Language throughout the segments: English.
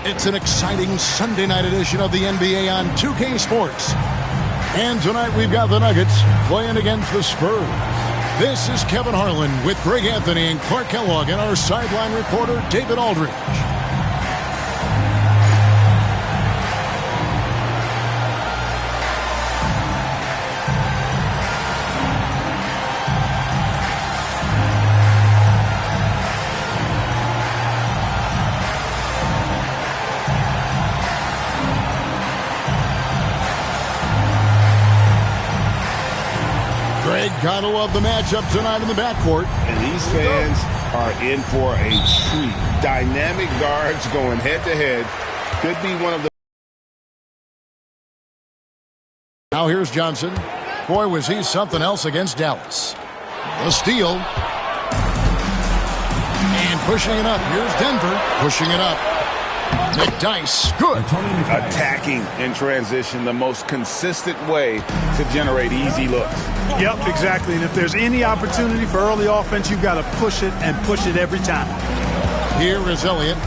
It's an exciting Sunday night edition of the NBA on 2K Sports. And tonight we've got the Nuggets playing against the Spurs. This is Kevin Harlan with Greg Anthony and Clark Kellogg and our sideline reporter David Aldridge. Gotta love the matchup tonight in the backcourt. And these fans are in for a treat. Dynamic guards going head-to-head. Could be one of the... Now here's Johnson. Boy, was he something else against Dallas. The steal. And pushing it up. Here's Denver. Pushing it up. McDyess. Good. Attacking in transition, the most consistent way to generate easy looks. Yep, exactly. And if there's any opportunity for early offense, you've got to push it and push it every time. Here is Elliott.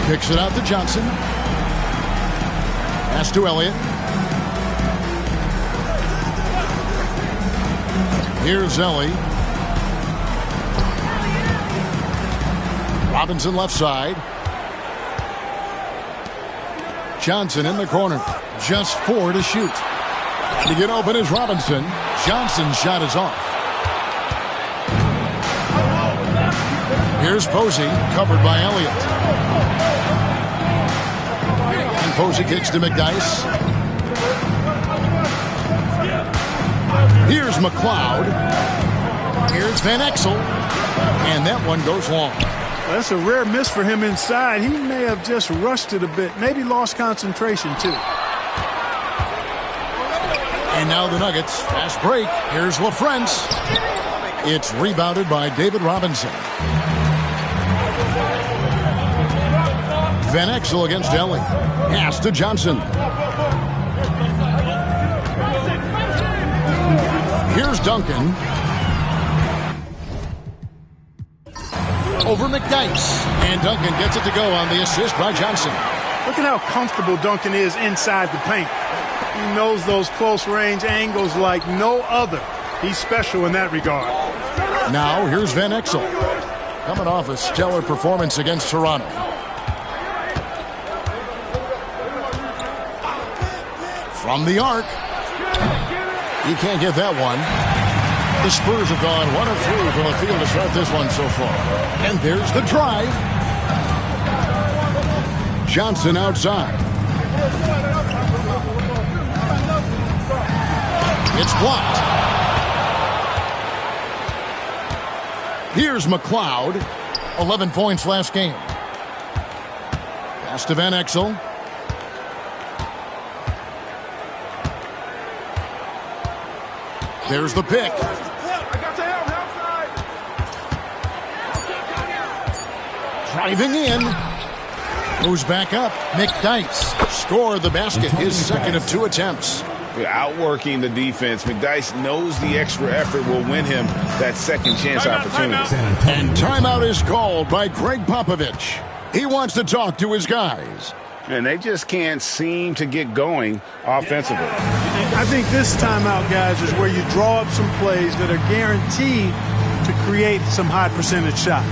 Kicks it out to Johnson. Pass to Elliott. Here's Ellie. Robinson left side. Johnson in the corner. Just 4 to shoot. To get open is Robinson. Johnson's shot is off. Here's Posey, covered by Elliott. And Posey kicks to McDyess. Here's McLeod. Here's Van Exel. And that one goes long. That's a rare miss for him inside. He may have just rushed it a bit. Maybe lost concentration, too. And now the Nuggets. Fast break. Here's LaFrance. It's rebounded by David Robinson. Van Exel against Ellie. Pass to Johnson. Here's Duncan. Over McDyess. And Duncan gets it to go on the assist by Johnson. Look at how comfortable Duncan is inside the paint. He knows those close-range angles like no other. He's special in that regard. Now, here's Van Exel. Coming off a stellar performance against Toronto. From the arc. He can't get that one. The Spurs have gone 1 of 3 from the field to start this one so far. And there's the drive. Johnson outside. It's blocked. Here's McLeod. 11 points last game. Pass to Van Exel. There's the pick. Driving in. Moves back up. McDyess scored the basket. His second of 2 attempts. Outworking the defense. McDyess knows the extra effort will win him that second chance opportunity. And timeout is called by Greg Popovich. He wants to talk to his guys. And they just can't seem to get going offensively. I think this timeout, guys, is where you draw up some plays that are guaranteed to create some high percentage shots.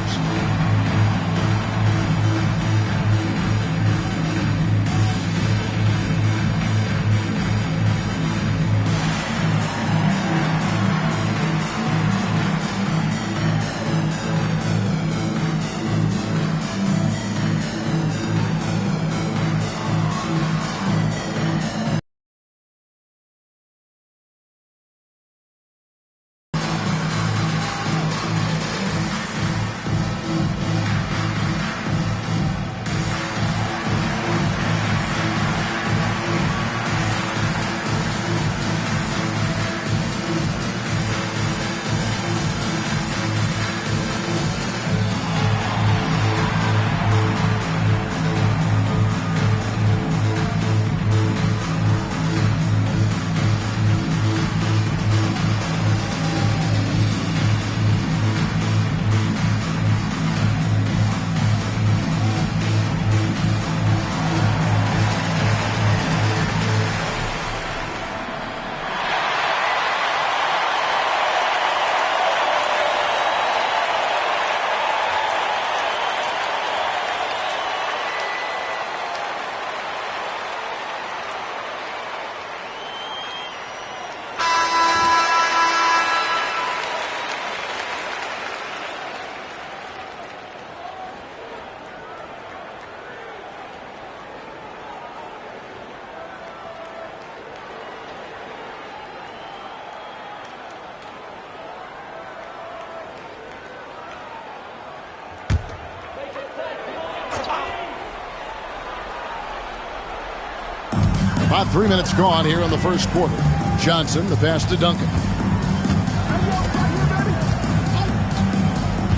About 3 minutes gone here in the first quarter. Johnson, the pass to Duncan.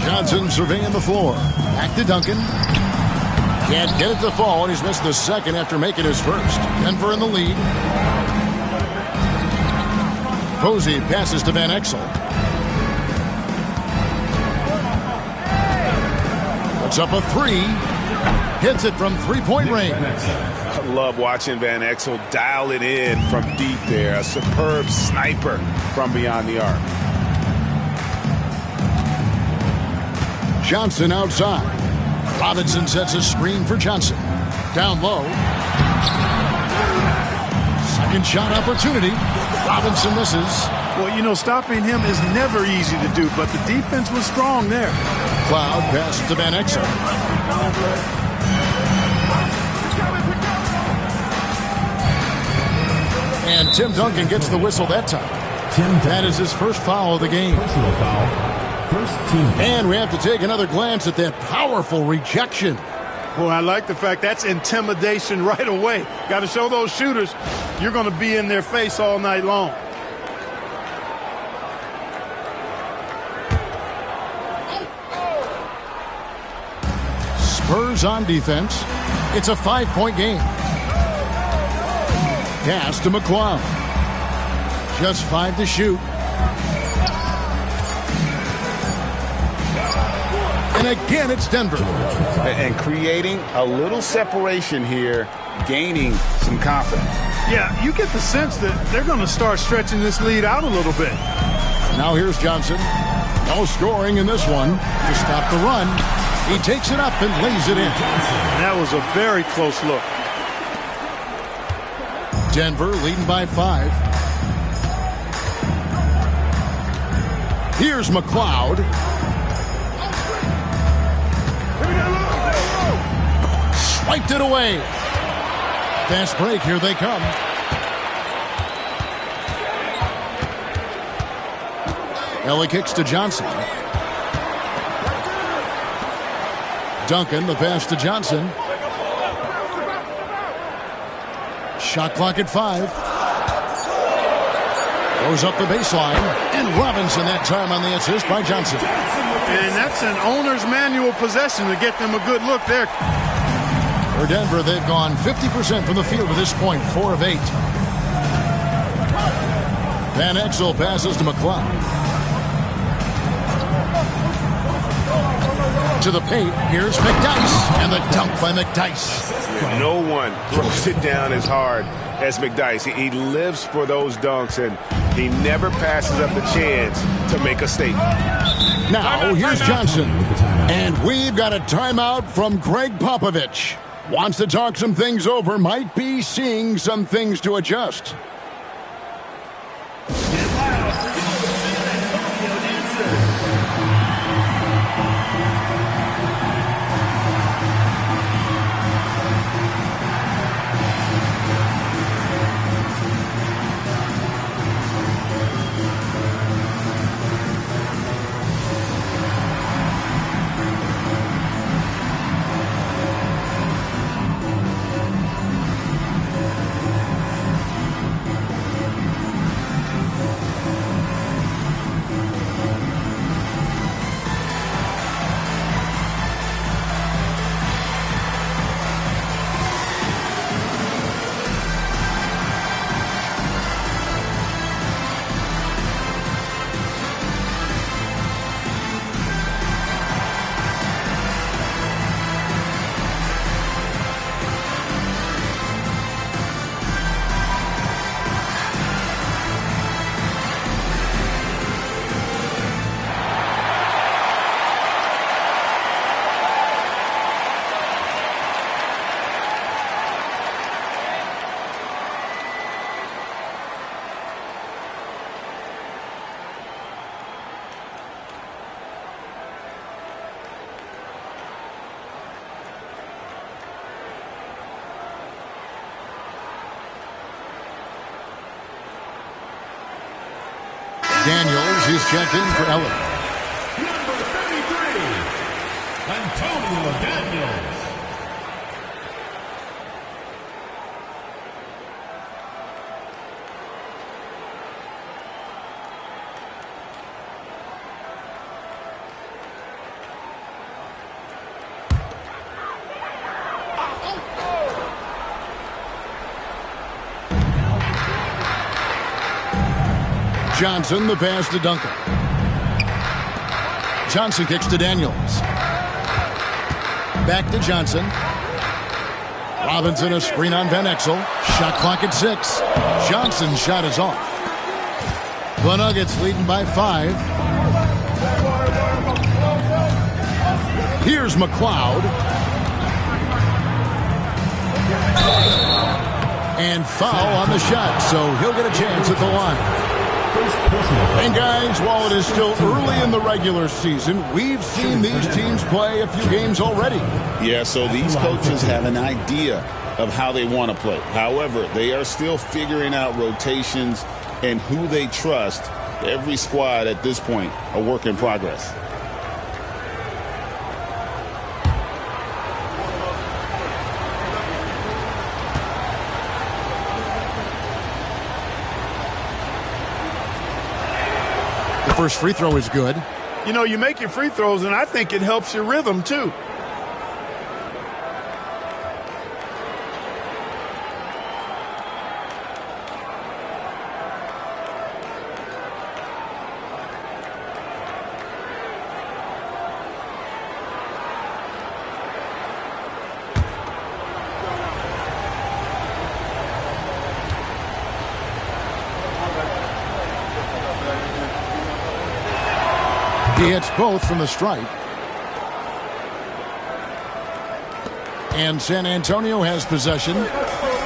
Johnson surveying the floor. Back to Duncan. Can't get it to fall, and he's missed the second after making his first. Denver in the lead. Posey passes to Van Exel. Puts up a three. Hits it from three-point range. I love watching Van Exel dial it in from deep there. A superb sniper from beyond the arc. Johnson outside. Robinson sets a screen for Johnson. Down low. Second shot opportunity. Robinson misses. Well, you know, stopping him is never easy to do, but the defense was strong there. Cloud pass to Van Exel. And Tim Duncan gets the whistle that time. That is his first foul of the game. Personal foul. First team. And we have to take another glance at that powerful rejection. Well, I like the fact that's intimidation right away. Got to show those shooters you're going to be in their face all night long. Spurs on defense. It's a 5-point game. Pass to McCloud. Just 5 to shoot. And again, it's Denver. And creating a little separation here, gaining some confidence. Yeah, you get the sense that they're going to start stretching this lead out a little bit. Now here's Johnson. No scoring in this one. To stop the run. He takes it up and lays it in. That was a very close look. Denver leading by 5. Here's McCloud. Swiped it away. Fast break. Here they come. Ellie kicks to Johnson. Duncan, the pass to Johnson. Shot clock at 5. Goes up the baseline. And Robinson that time on the assist by Johnson. And that's an owner's manual possession to get them a good look there. For Denver, they've gone 50% from the field to this point, 4 of 8. Van Exel passes to McCloud. To the paint, here's McDyess, and the dunk by McDyess. No one throws it down as hard as McDyess. He lives for those dunks, and he never passes up the chance to make a statement. Now, here's Johnson. And we've got a timeout from Greg Popovich. Wants to talk some things over, might be seeing some things to adjust. Daniels is checked in for Ellie. Number 33, Antonio Daniels. Johnson, the pass to Duncan. Johnson kicks to Daniels. Back to Johnson. Robinson a screen on Van Exel. Shot clock at 6. Johnson's shot is off. The Nuggets leading by 5. Here's McLeod. And foul on the shot, so he'll get a chance at the line. And guys, while it is still early in the regular season, we've seen these teams play a few games already. Yeah, so these coaches have an idea of how they want to play. However, they are still figuring out rotations and who they trust. Every squad at this point, a work in progress. First free throw is good. You know, you make your free throws, and I think it helps your rhythm, too. He hits both from the stripe. And San Antonio has possession.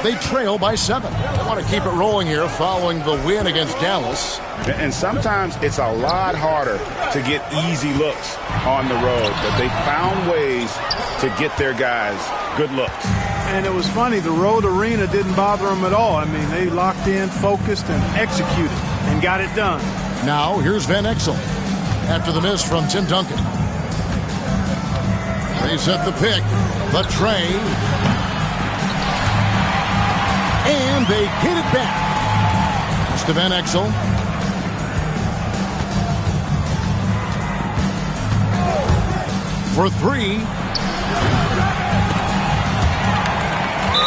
They trail by 7. They want to keep it rolling here following the win against Dallas. And sometimes it's a lot harder to get easy looks on the road, but they found ways to get their guys good looks. And it was funny, the road arena didn't bother them at all. I mean, they locked in, focused, and executed, and got it done. Now, here's Van Exel. After the miss from Tim Duncan. They set the pick. The tray. And they get it back. It's to Van Exel. For 3.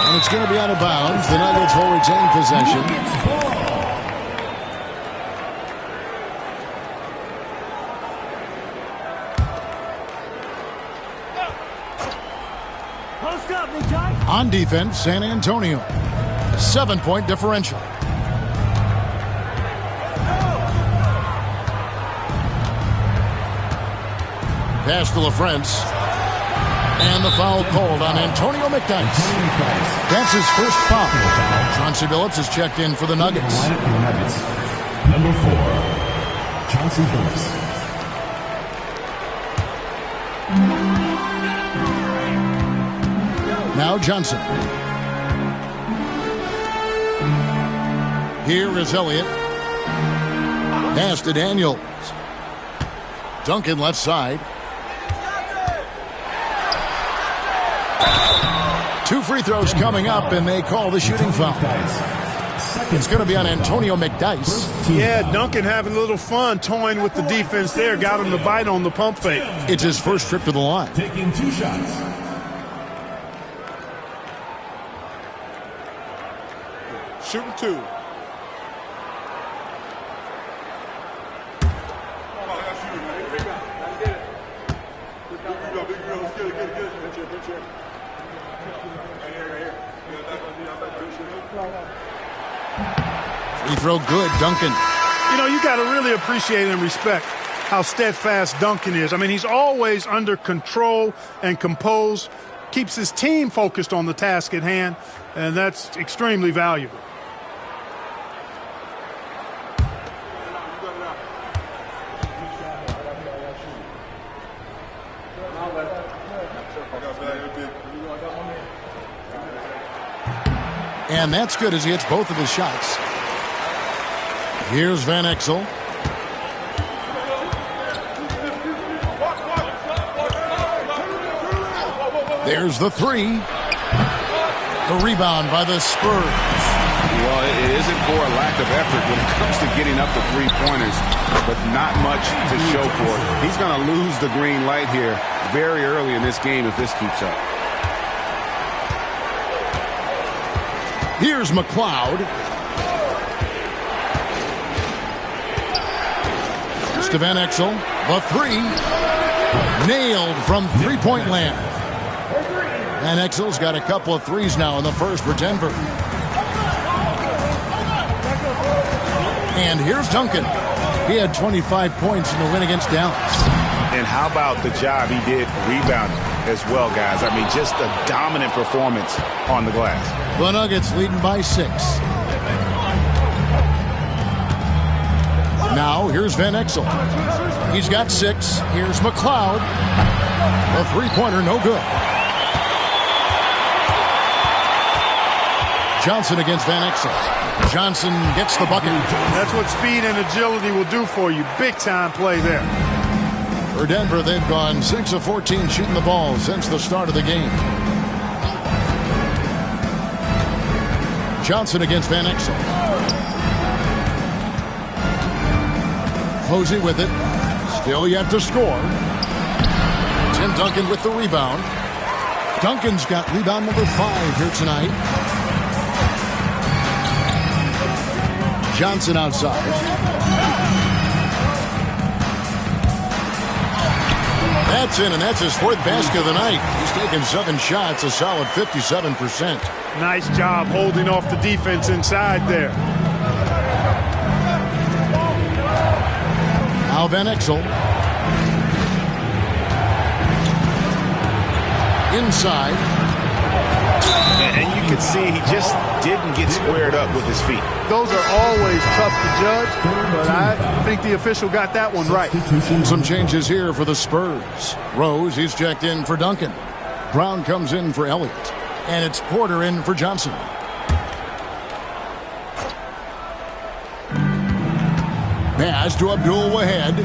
And it's going to be out of bounds. The Nuggets will retain possession. On defense, San Antonio. 7-point differential. Pass to LaFrance. And the foul called on Antonio McDyess. That's his first foul. Chauncey Billups is checked in for the Nuggets. Number 4, Chauncey Billups. Now Johnson. Here is Elliott. Pass to Daniels. Duncan left side. 2 free throws coming up, and they call the shooting foul. It's going to be on Antonio McDyess. Yeah, Duncan having a little fun toying with the defense there. Got him to bite on the pump fake. It's his first trip to the line. Taking 2 shots. Shooting 2. Free throw good, Duncan. You know, you got to really appreciate and respect how steadfast Duncan is. I mean, he's always under control and composed, keeps his team focused on the task at hand, and that's extremely valuable. And that's good as he hits both of his shots. Here's Van Exel. There's the 3. The rebound by the Spurs. Well, it isn't for a lack of effort when it comes to getting up the 3-pointers, but not much to show for it. He's going to lose the green light here very early in this game if this keeps up. Here's McLeod. Pass to Van Exel. The three. Nailed from three-point land. Van Exel's got a couple of threes now in the first for Denver. And here's Duncan. He had 25 points in the win against Dallas. And how about the job he did rebounding as well, guys? I mean, just a dominant performance on the glass. The Nuggets leading by 6. Now, here's Van Exel. He's got 6. Here's McLeod. The three-pointer, no good. Johnson against Van Exel. Johnson gets the bucket. That's what speed and agility will do for you. Big-time play there. For Denver, they've gone 6 of 14 shooting the ball since the start of the game. Johnson against Van Exel. Posey with it. Still yet to score. Tim Duncan with the rebound. Duncan's got rebound number 5 here tonight. Johnson outside. That's in, and that's his 4th basket of the night. He's taken 7 shots, a solid 57%. Nice job holding off the defense inside there. Now Van Exel. Inside. And you can see he just didn't get squared up with his feet. Those are always tough to judge, but I think the official got that one right. Some changes here for the Spurs. Rose, he's checked in for Duncan. Brown comes in for Elliott. And it's Porter in for Johnson. Pass to Abdul Wahed.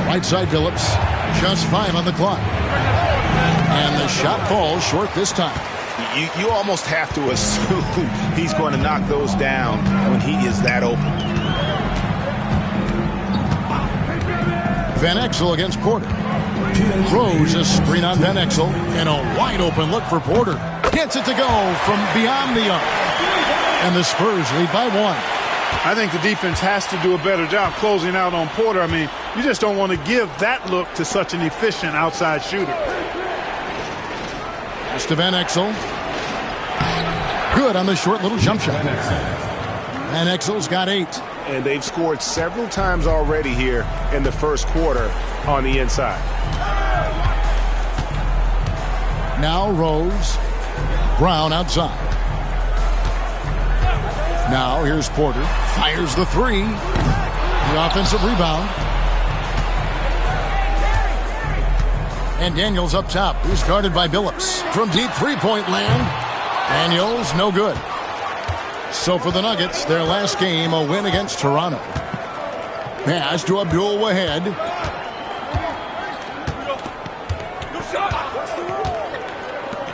Right side Phillips. Just 5 on the clock. And the shot falls short this time. You almost have to assume he's going to knock those down when he is that open. Van Exel against Porter. Rose a screen on Van Exel. And a wide open look for Porter. Gets it to go from beyond the arc. And the Spurs lead by 1. I think the defense has to do a better job closing out on Porter. I mean, you just don't want to give that look to such an efficient outside shooter. Pass to Van Exel. Good on the short little jump shot. Van Exel's got 8. And they've scored several times already here in the first quarter on the inside. Now Rose. Brown outside. Now here's Porter. Fires the 3. The offensive rebound. And Daniels up top. He's guarded by Billups. From deep three-point land. Daniels, no good. So for the Nuggets, their last game, a win against Toronto. Pass to Abdul Wahed.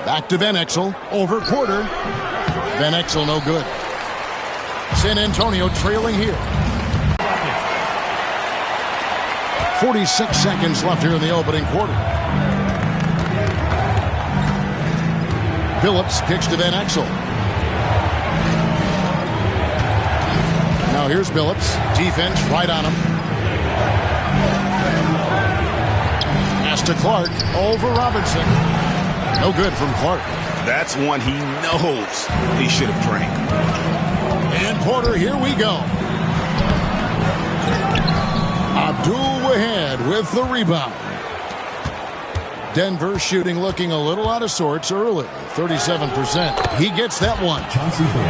Back to Van Exel. Over Porter. Van Exel, no good. San Antonio trailing here. 46 seconds left here in the opening quarter. Phillips kicks to Van Exel. Now here's Billups. Defense right on him. Pass to Clark. Over Robinson. No good from Clark. That's one he knows he should have drained. And Porter, here we go. Abdul Wahed with the rebound. Denver shooting looking a little out of sorts early. 37%. He gets that one.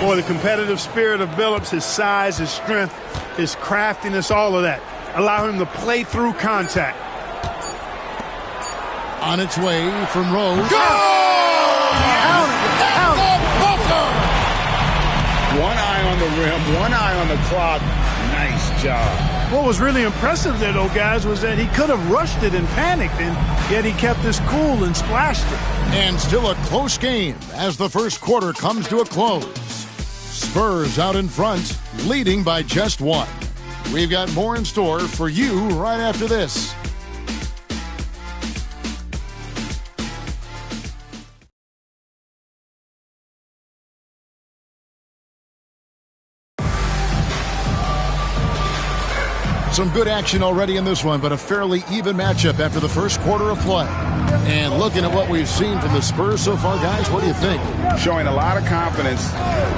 Boy, the competitive spirit of Billups, his size, his strength, his craftiness, all of that. Allow him to play through contact. On its way from Rose. Go! One eye on the rim, one eye on the clock. Nice job. What was really impressive there, though, guys, was that he could have rushed it and panicked, and yet he kept his cool and splashed it. And still a close game as the first quarter comes to a close. Spurs out in front, leading by just 1. We've got more in store for you right after this. Some good action already in this one, but a fairly even matchup after the first quarter of play. And looking at what we've seen from the Spurs so far, guys, what do you think? Showing a lot of confidence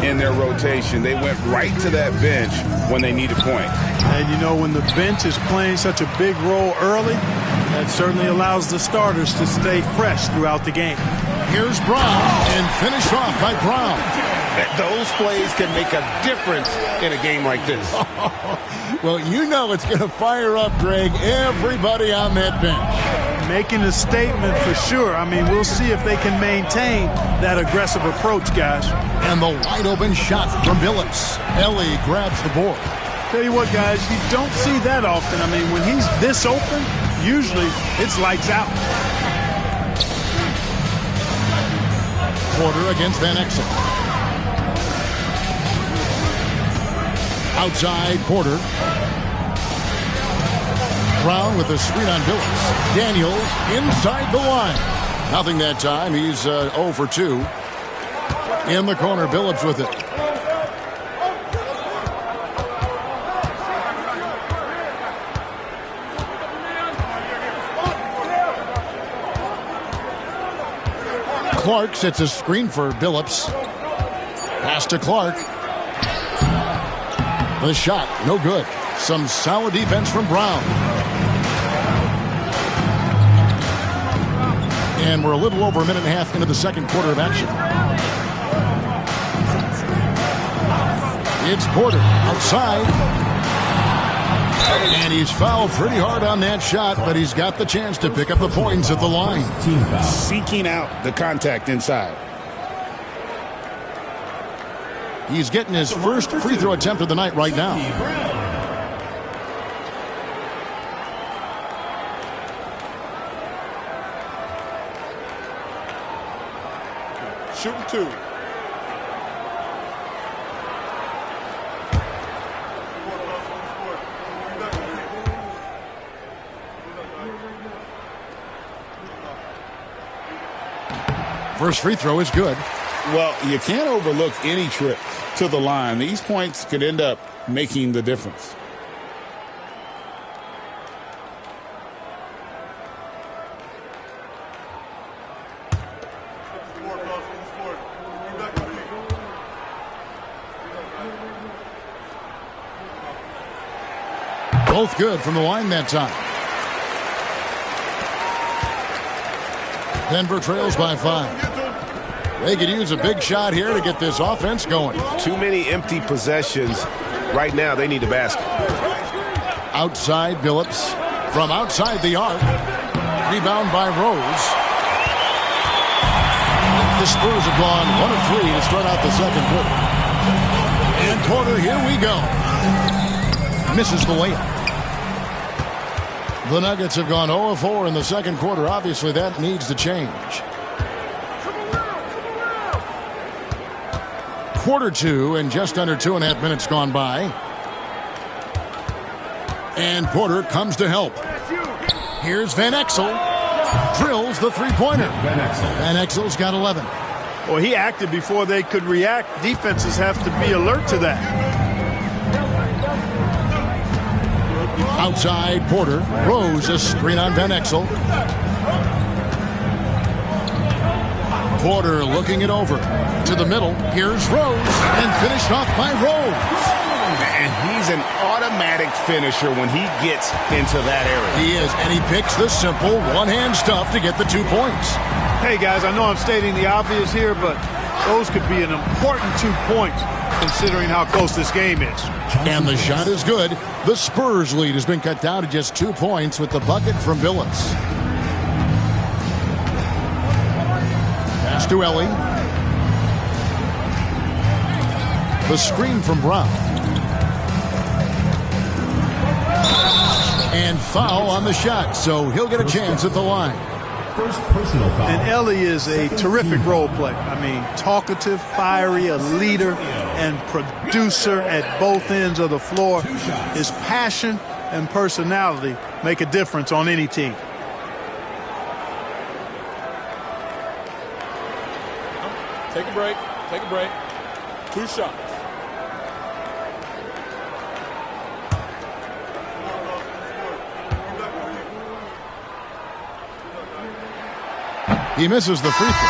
in their rotation. They went right to that bench when they needed points. And, you know, when the bench is playing such a big role early, that certainly allows the starters to stay fresh throughout the game. Here's Brown, and finished off by Brown. Those plays can make a difference in a game like this. Well, you know it's going to fire up, Greg, everybody on that bench. Making a statement for sure. I mean, we'll see if they can maintain that aggressive approach, guys. And the wide open shot from Billups. Ellie grabs the board. Tell you what, guys, you don't see that often. I mean, when he's this open, usually it's lights out. Porter against Van Exel. Outside, Porter. Brown with a screen on Billups. Daniels inside the line. Nothing that time. He's 0 for 2. In the corner, Billups with it. Clark sets a screen for Billups. Pass to Clark. The shot, no good. Some solid defense from Brown. And we're a little over a minute and a half into the second quarter of action. It's Porter outside. And he's fouled pretty hard on that shot, but he's got the chance to pick up the points at the line. Seeking out the contact inside. He's getting his first free throw attempt of the night right now. Shooting 2. First free throw is good. Well, you can't overlook any trip to the line. These points could end up making the difference. Both good from the line that time. Denver trails by 5. They could use a big shot here to get this offense going. Too many empty possessions. Right now, they need a basket. Outside, Billups. From outside the arc. Rebound by Rose. The Spurs have gone 1 of 3 to start out the second quarter. And Porter, here we go. Misses the layup. The Nuggets have gone 0 of 4 in the second quarter. Obviously, that needs to change. Quarter 2 and just under 2.5 minutes gone by. And Porter comes to help. Here's Van Exel. Drills the three-pointer. Van Exel's got 11. Well, he acted before they could react. Defenses have to be alert to that. Outside, Porter. Rose, a screen on Van Exel. Porter looking it over. To the middle. Here's Rose. And finished off by Rose. And he's an automatic finisher when he gets into that area. He is, and he picks the simple one-hand stuff to get the 2 points. Hey, guys, I know I'm stating the obvious here, but those could be an important 2 points considering how close this game is. And the shot is good. The Spurs lead has been cut down to just 2 points with the bucket from Billups. Pass to Ellie. The screen from Brown. And foul on the shot, so he'll get a chance at the line. First personal foul. And Ellie is a terrific role player. I mean, talkative, fiery, a leader, and producer at both ends of the floor. His passion and personality make a difference on any team. Take a break. Take a break. 2 shots. He misses the free throw.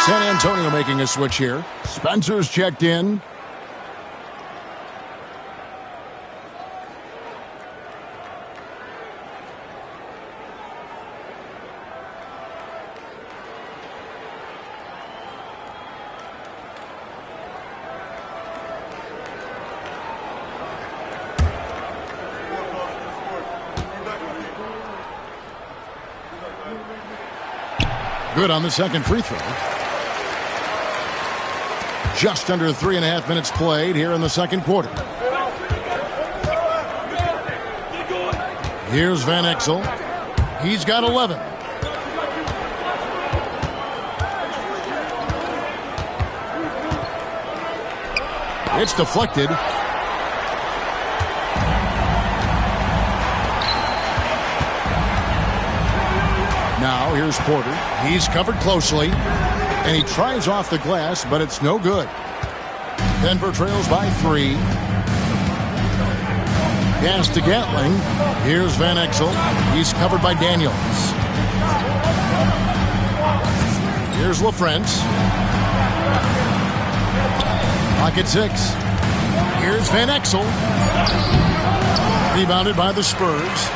San Antonio making a switch here. Spencer's checked in. Good on the second free throw. Just under 3.5 minutes played here in the second quarter. Here's Van Exel. He's got 11. It's deflected. Now here's Porter. He's covered closely, and he tries off the glass, but it's no good. Denver trails by 3. Pass to Gatling. Here's Van Exel. He's covered by Daniels. Here's LaFrentz. Pocket 6. Here's Van Exel. Rebounded by the Spurs.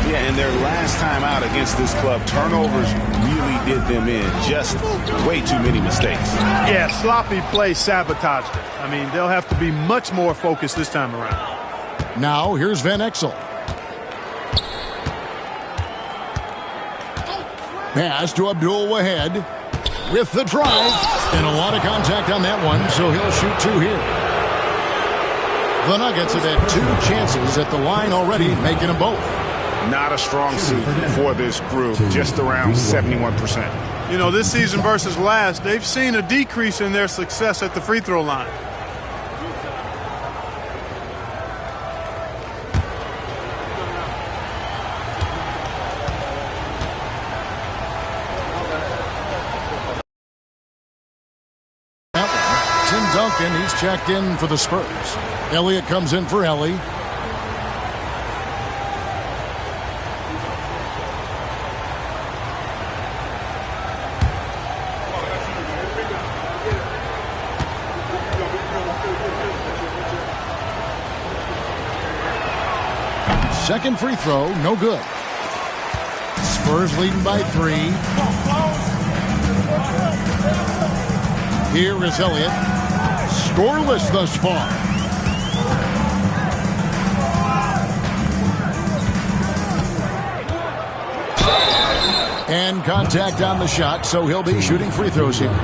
Yeah, and their last time out against this club, turnovers really did them in. Just way too many mistakes. Yeah, sloppy play sabotaged it. I mean, they'll have to be much more focused this time around. Now, here's Van Exel. Pass to Abdul Wahed with the drive. And a lot of contact on that one, so he'll shoot 2 here. The Nuggets have had 2 chances at the line already, making them both. Not a strong suit for this group, just around 71%. You know, this season versus last, they've seen a decrease in their success at the free throw line. Tim Duncan, he's checked in for the Spurs. Elliott comes in for Ellie. Second free throw, no good. Spurs leading by 3. Here is Elliott. Scoreless thus far. And contact on the shot, so he'll be shooting free throws here.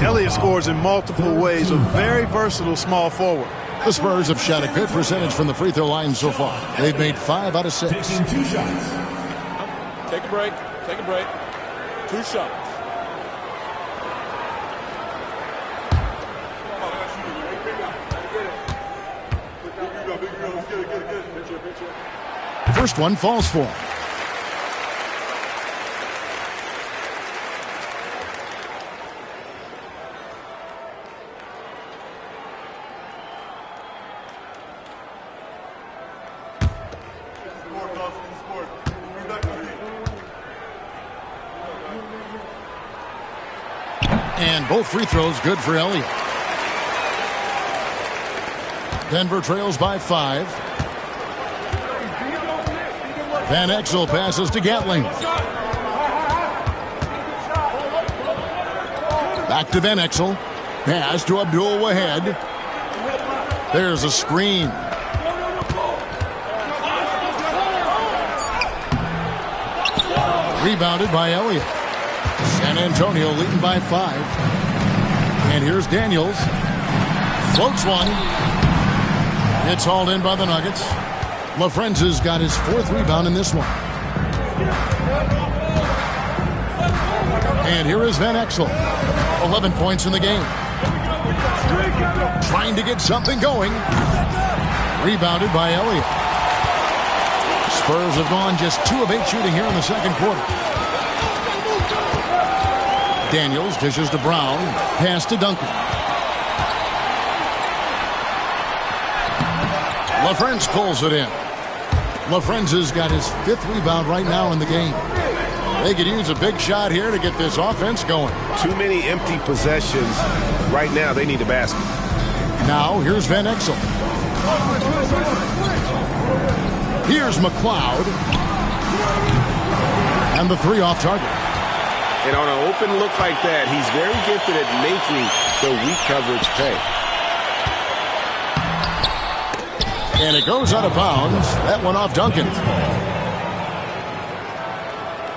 Elliott scores in multiple ways, a very versatile small forward. The Spurs have shot a good percentage from the free throw line so far. They've made 5 out of 6. Taking 2 shots. Take a break. Take a break. 2 shots. First one falls for him. And both free throws good for Elliott. Denver trails by 5. Van Exel passes to Gatling. Back to Van Exel. Pass to Abdul Wahed. There's a screen. Rebounded by Elliott. San Antonio leading by 5. And here's Daniels. Floats one. It's hauled in by the Nuggets. LaFrentz has got his 4th rebound in this one. And here is Van Exel. 11 points in the game. Trying to get something going. Rebounded by Elliott. Spurs have gone just 2 of 8 shooting here in the second quarter. Daniels dishes to Brown. Pass to Duncan. LaFrentz pulls it in. LaFrentz has got his 5th rebound right now in the game. They could use a big shot here to get this offense going. Too many empty possessions. Right now, they need a basket. Now, here's Van Exel. Here's McLeod. And the three off target. And on an open look like that, he's very gifted at making the weak coverage pay. And it goes out of bounds. That one off Duncan.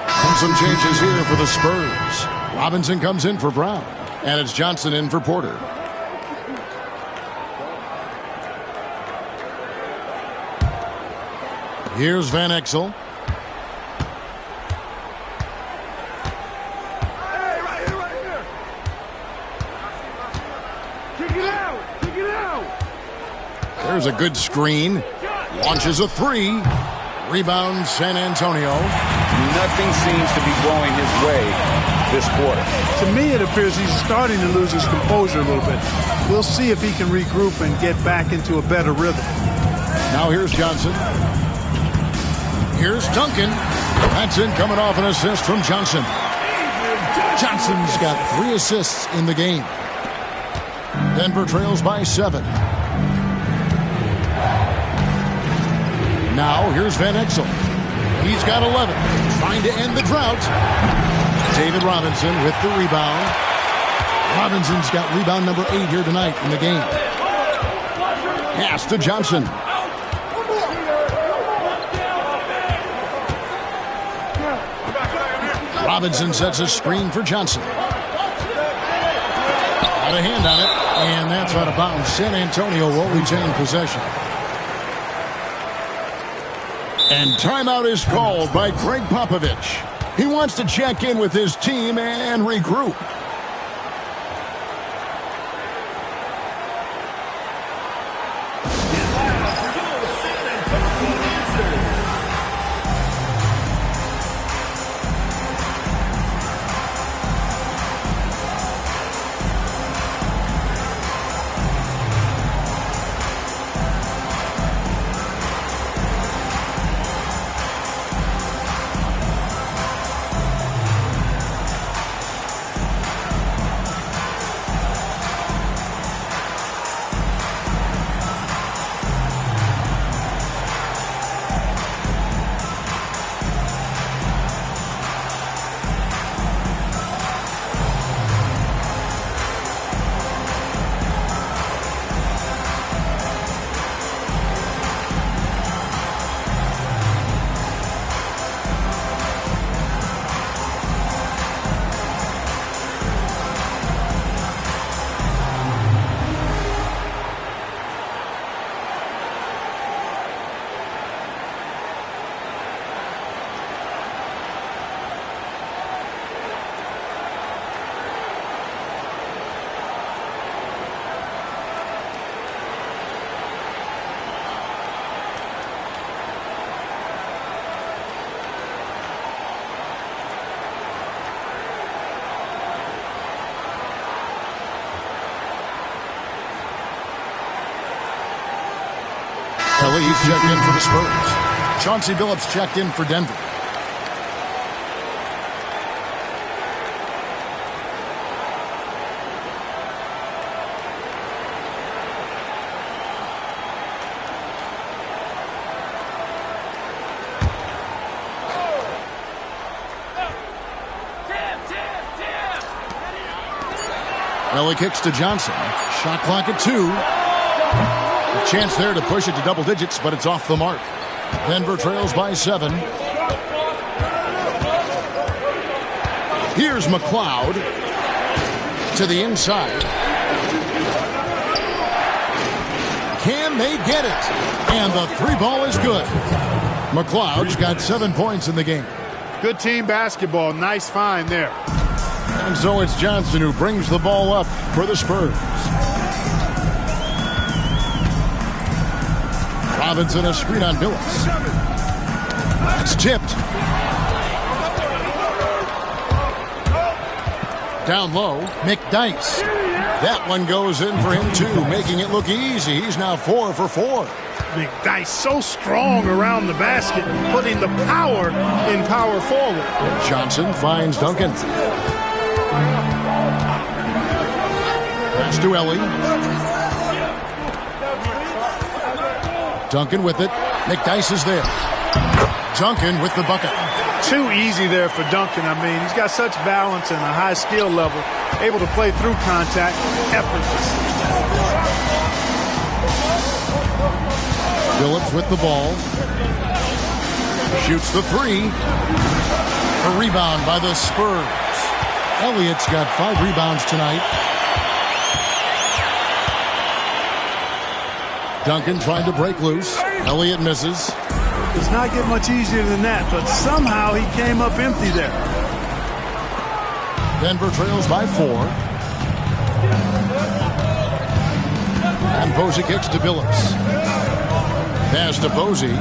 And some changes here for the Spurs. Robinson comes in for Brown. And it's Johnson in for Porter. Here's Van Exel. There's a good screen. Launches a three. Rebound San Antonio. Nothing seems to be going his way this quarter. To me, it appears he's starting to lose his composure a little bit. We'll see if he can regroup and get back into a better rhythm. Now here's Johnson. Here's Duncan. That's in, coming off an assist from Johnson. Johnson's got 3 assists in the game. Denver trails by 7. Now here's Van Exel. He's got 11. Trying to end the drought. David Robinson with the rebound. Robinson's got rebound number 8 here tonight in the game. Pass to Johnson. Robinson sets a screen for Johnson. Got a hand on it, and that's out of bounds. San Antonio will retain possession. And timeout is called by Greg Popovich. He wants to check in with his team and regroup. Kelly's checked in for the Spurs. Chauncey Billups checked in for Denver. Kelly kicks to Johnson. Shot clock at 2. A chance there to push it to double digits, but it's off the mark. Denver trails by 7. Here's McLeod to the inside. Can they get it? And the 3 ball is good. McLeod's got 7 points in the game. Good team basketball. Nice find there. And so it's Johnson who brings the ball up for the Spurs. Robinson a screen on Billups. It's tipped. Down low, McDyess. That one goes in for him too, making it look easy. He's now 4 for 4. McDyess so strong around the basket, putting the power in power forward. Johnson finds Duncan. Pass to Ellie. Duncan with it. McDyess is there. Duncan with the bucket. Too easy there for Duncan. I mean, he's got such balance and a high skill level, able to play through contact, effortless. Phillips with the ball. Shoots the three. A rebound by the Spurs. Elliott's got 5 rebounds tonight. Duncan trying to break loose. Elliott misses. Does not get much easier than that, but somehow he came up empty there. Denver trails by 4. And Posey kicks to Billups. Pass to Posey.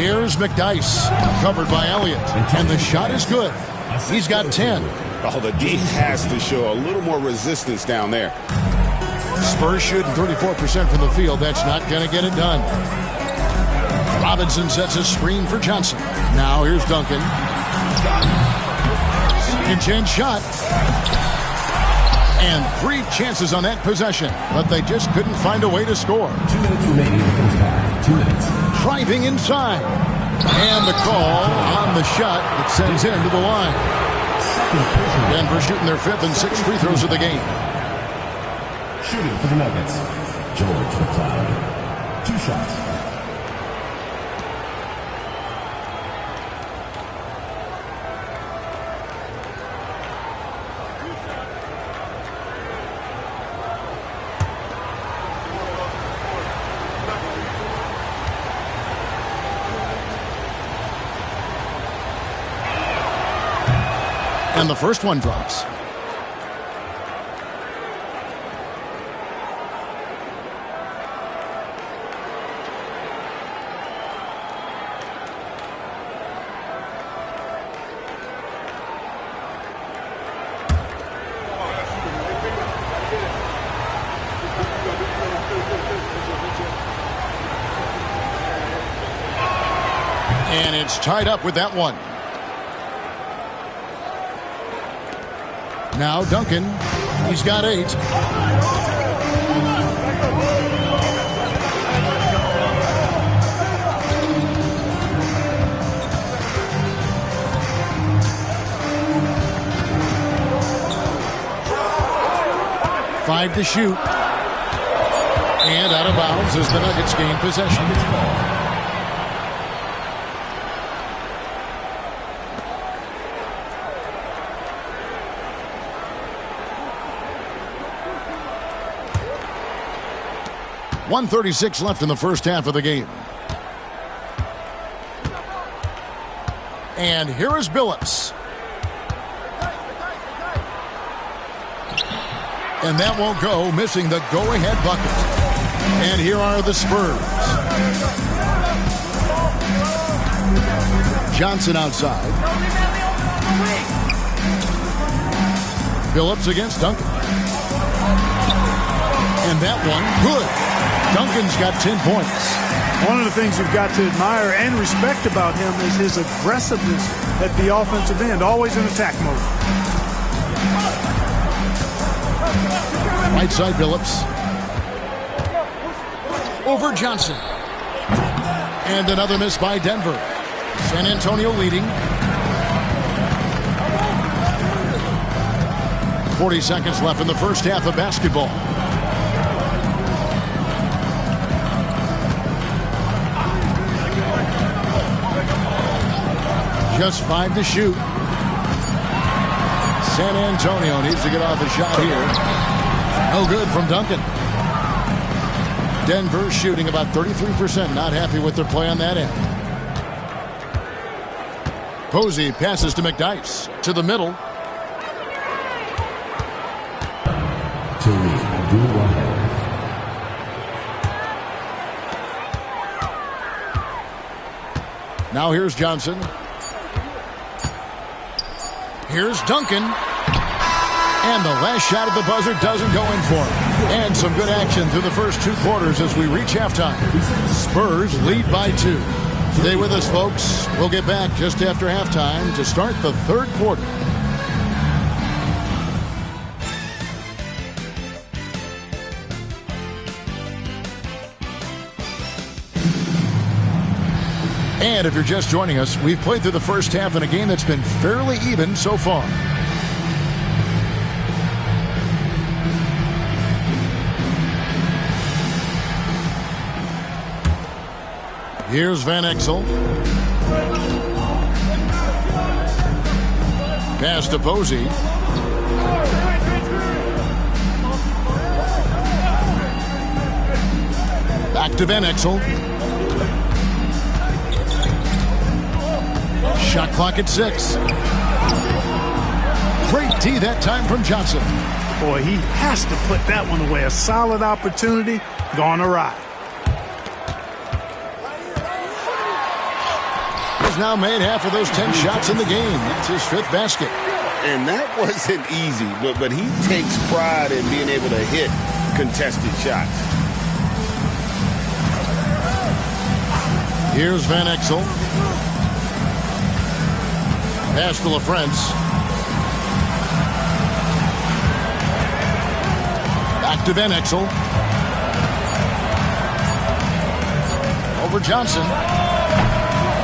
Here's McDyess, covered by Elliott, and the shot is good. He's got 10. Oh, the D has to show a little more resistance down there. Spurs shooting 34% from the field. That's not going to get it done. Robinson sets a screen for Johnson. Now here's Duncan. Second chance shot. And 3 chances on that possession, but they just couldn't find a way to score. 2 minutes remaining in the first half. 2 minutes. Driving inside. And the call on the shot that sends him to the line. Denver shooting their 5th and 6th free throws of the game. Shooting for the Nuggets, George McCloud. 2 shots. And the first one drops. And it's tied up with that one. Now Duncan, he's got 8. Five to shoot. And out of bounds as the Nuggets gain possession. .136 left in the first half of the game. And here is Billups. And that won't go, missing the go-ahead bucket. And here are the Spurs. Johnson outside. Billups against Duncan. And that one, good. Duncan's got 10 points. One of the things you've got to admire and respect about him is his aggressiveness at the offensive end, always in attack mode. Right side Billups. Over Johnson. And another miss by Denver. San Antonio leading. 40 seconds left in the first half of basketball. Just 5 to shoot. San Antonio needs to get off a shot here. No good from Duncan. Denver shooting about 33%. Not happy with their play on that end. Posey passes to McDyess. To the middle. Now here's Johnson. Here's Duncan. And the last shot at the buzzer doesn't go in for him. And some good action through the first 2 quarters as we reach halftime. Spurs lead by 2. Stay with us, folks. We'll get back just after halftime to start the 3rd quarter. And if you're just joining us, we've played through the first half in a game that's been fairly even so far. Here's Van Exel. Pass to Posey. Back to Van Exel. Shot clock at 6. Great tee that time from Johnson. Boy, he has to put that one away. A solid opportunity gone awry. He's now made half of those 10 shots in the game. That's his 5th basket. And that wasn't easy, but he takes pride in being able to hit contested shots. Here's Van Exel. Pass to LaFrance. Back to Van Exel. Over Johnson.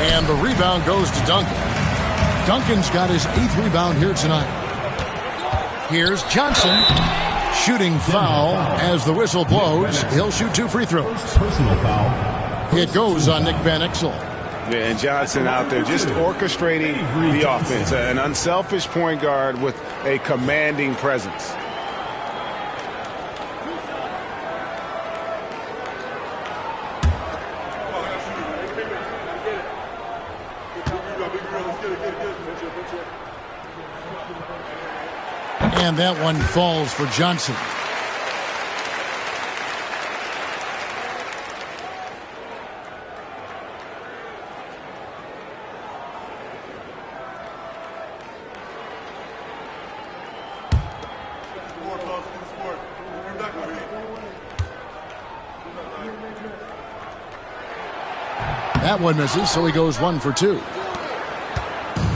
And the rebound goes to Duncan. Duncan's got his 8th rebound here tonight. Here's Johnson. Shooting foul as the whistle blows. He'll shoot 2 free throws. Personal foul. It goes on Nick Van Exel. Yeah, and Johnson out there just orchestrating the offense. An unselfish point guard with a commanding presence. And that one falls for Johnson. That one misses, so he goes 1 for 2.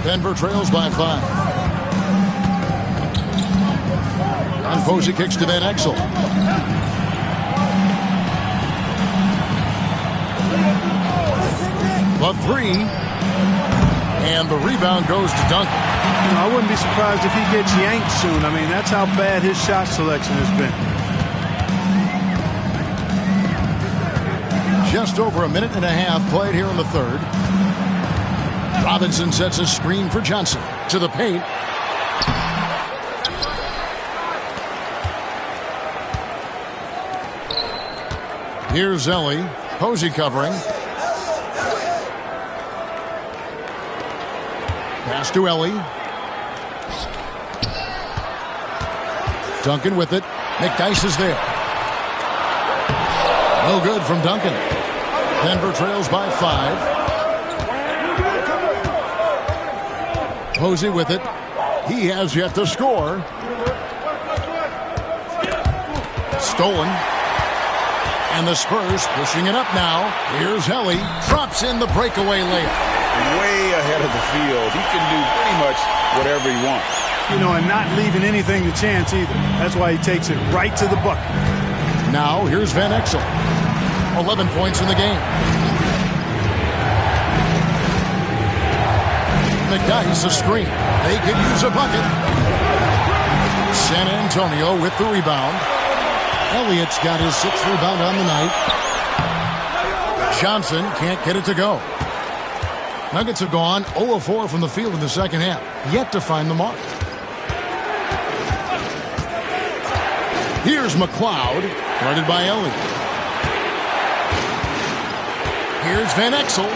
Denver trails by 5. Ron Posey kicks to Van Exel. The 3. And the rebound goes to Duncan. I wouldn't be surprised if he gets yanked soon. I mean, that's how bad his shot selection has been. Just over a minute and a half played here in the 3rd. Robinson sets a screen for Johnson. To the paint. Here's Ellie. Posey covering. Pass to Ellie. Duncan with it. McDyess is there. No good from Duncan. Denver trails by 5. Posey with it. He has yet to score. Stolen. And the Spurs pushing it up now. Here's Ellie. Drops in the breakaway layup. Way ahead of the field. He can do pretty much whatever he wants. You know, and not leaving anything to chance either. That's why he takes it right to the bucket. Now, here's Van Exel. 11 points in the game. McDyess a screen. They could use a bucket. San Antonio with the rebound. Elliott's got his 6th rebound on the night. Johnson can't get it to go. Nuggets have gone 0 of 4 from the field in the second half. Yet to find the mark. Here's McLeod, guarded by Elliott. Here's Van Exel.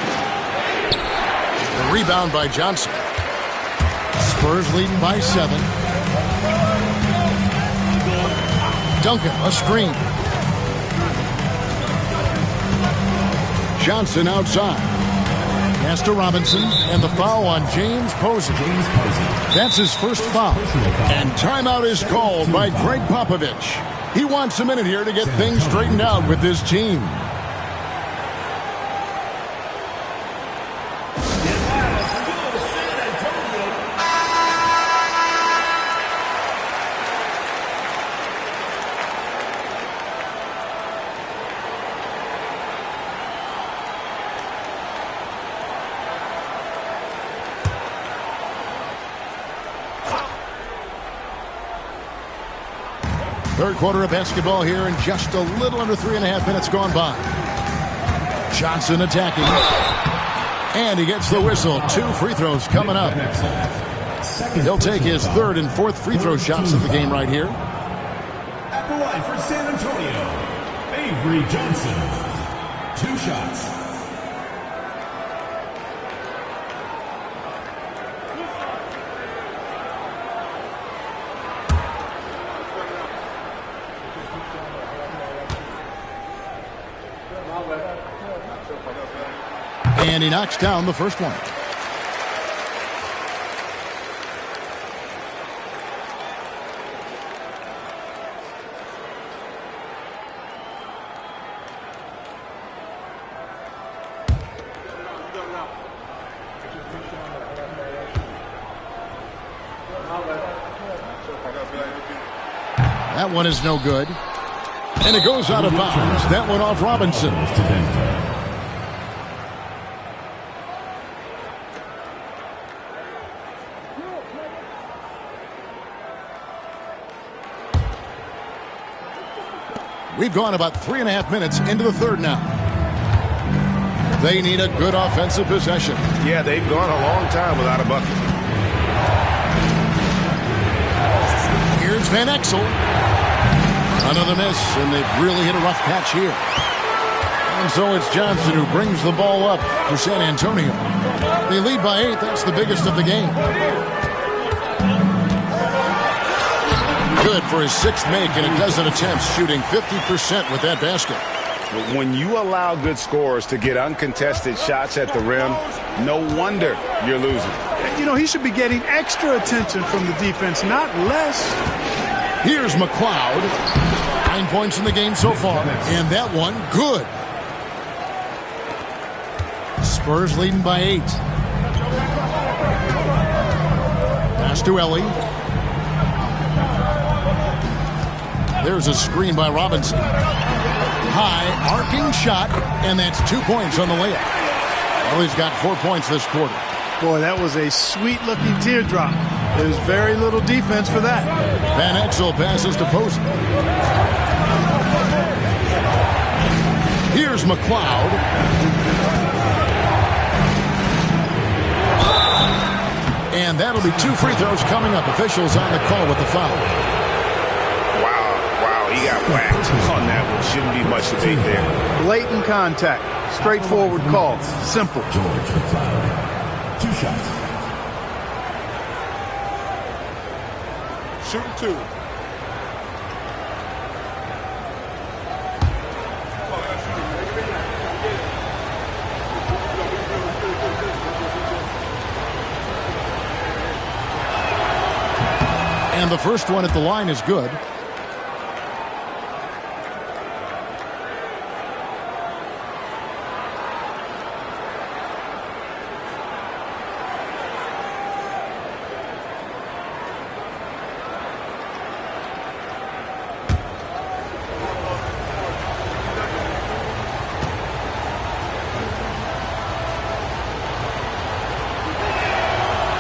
The rebound by Johnson. Spurs leading by 7. Duncan, a screen. Johnson outside. Pass to Robinson, and the foul on James Posey. That's his first foul. And timeout is called by Greg Popovich. He wants a minute here to get things straightened out with his team. Third quarter of basketball here, and just a little under 3.5 minutes gone by. Johnson attacking. And he gets the whistle. 2 free throws coming up. He'll take his third and fourth free throw shots of the game right here. At the line for San Antonio, Avery Johnson. 2 shots. And he knocks down the first one. That one is no good. And it goes out of bounds. That one off Robinson. We've gone about 3.5 minutes into the third now. They need a good offensive possession. Yeah, they've gone a long time without a bucket. Here's Van Exel. Another miss, and they've really hit a rough patch here. And so it's Johnson who brings the ball up for San Antonio. They lead by 8. That's the biggest of the game. Good for his 6th make and a dozen attempts, shooting 50% with that basket. When you allow good scorers to get uncontested shots at the rim, no wonder you're losing. You know, he should be getting extra attention from the defense, not less. Here's McLeod. 9 points in the game so far, and that one good. Spurs leading by 8. Pass to Ellie. There's a screen by Robinson. High, arcing shot, and that's 2 points on the layup. Well, he's got 4 points this quarter. Boy, that was a sweet-looking teardrop. There's very little defense for that. Van Exel passes to Posey. Here's McLeod. And that'll be 2 free throws coming up. Officials on the call with the foul. He got whacked on that one. Shouldn't be much debate there. Blatant contact. Straightforward call. Simple. George McLeod. 2 shots. Shooting 2. And the first one at the line is good.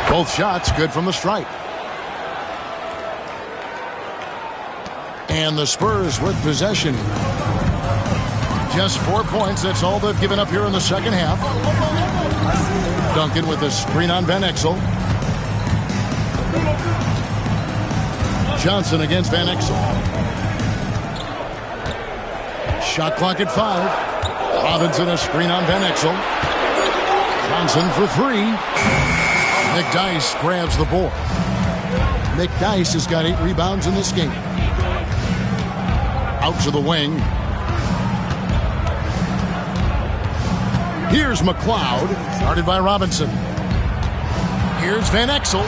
Both shots good from the stripe. And the Spurs with possession. Just 4 points. That's all they've given up here in the second half. Duncan with a screen on Van Exel. Johnson against Van Exel. Shot clock at 5. Robinson a screen on Van Exel. Johnson for 3. McDyess grabs the board. McDyess has got 8 rebounds in this game. Out to the wing. Here's McLeod, guarded by Robinson. Here's Van Exel.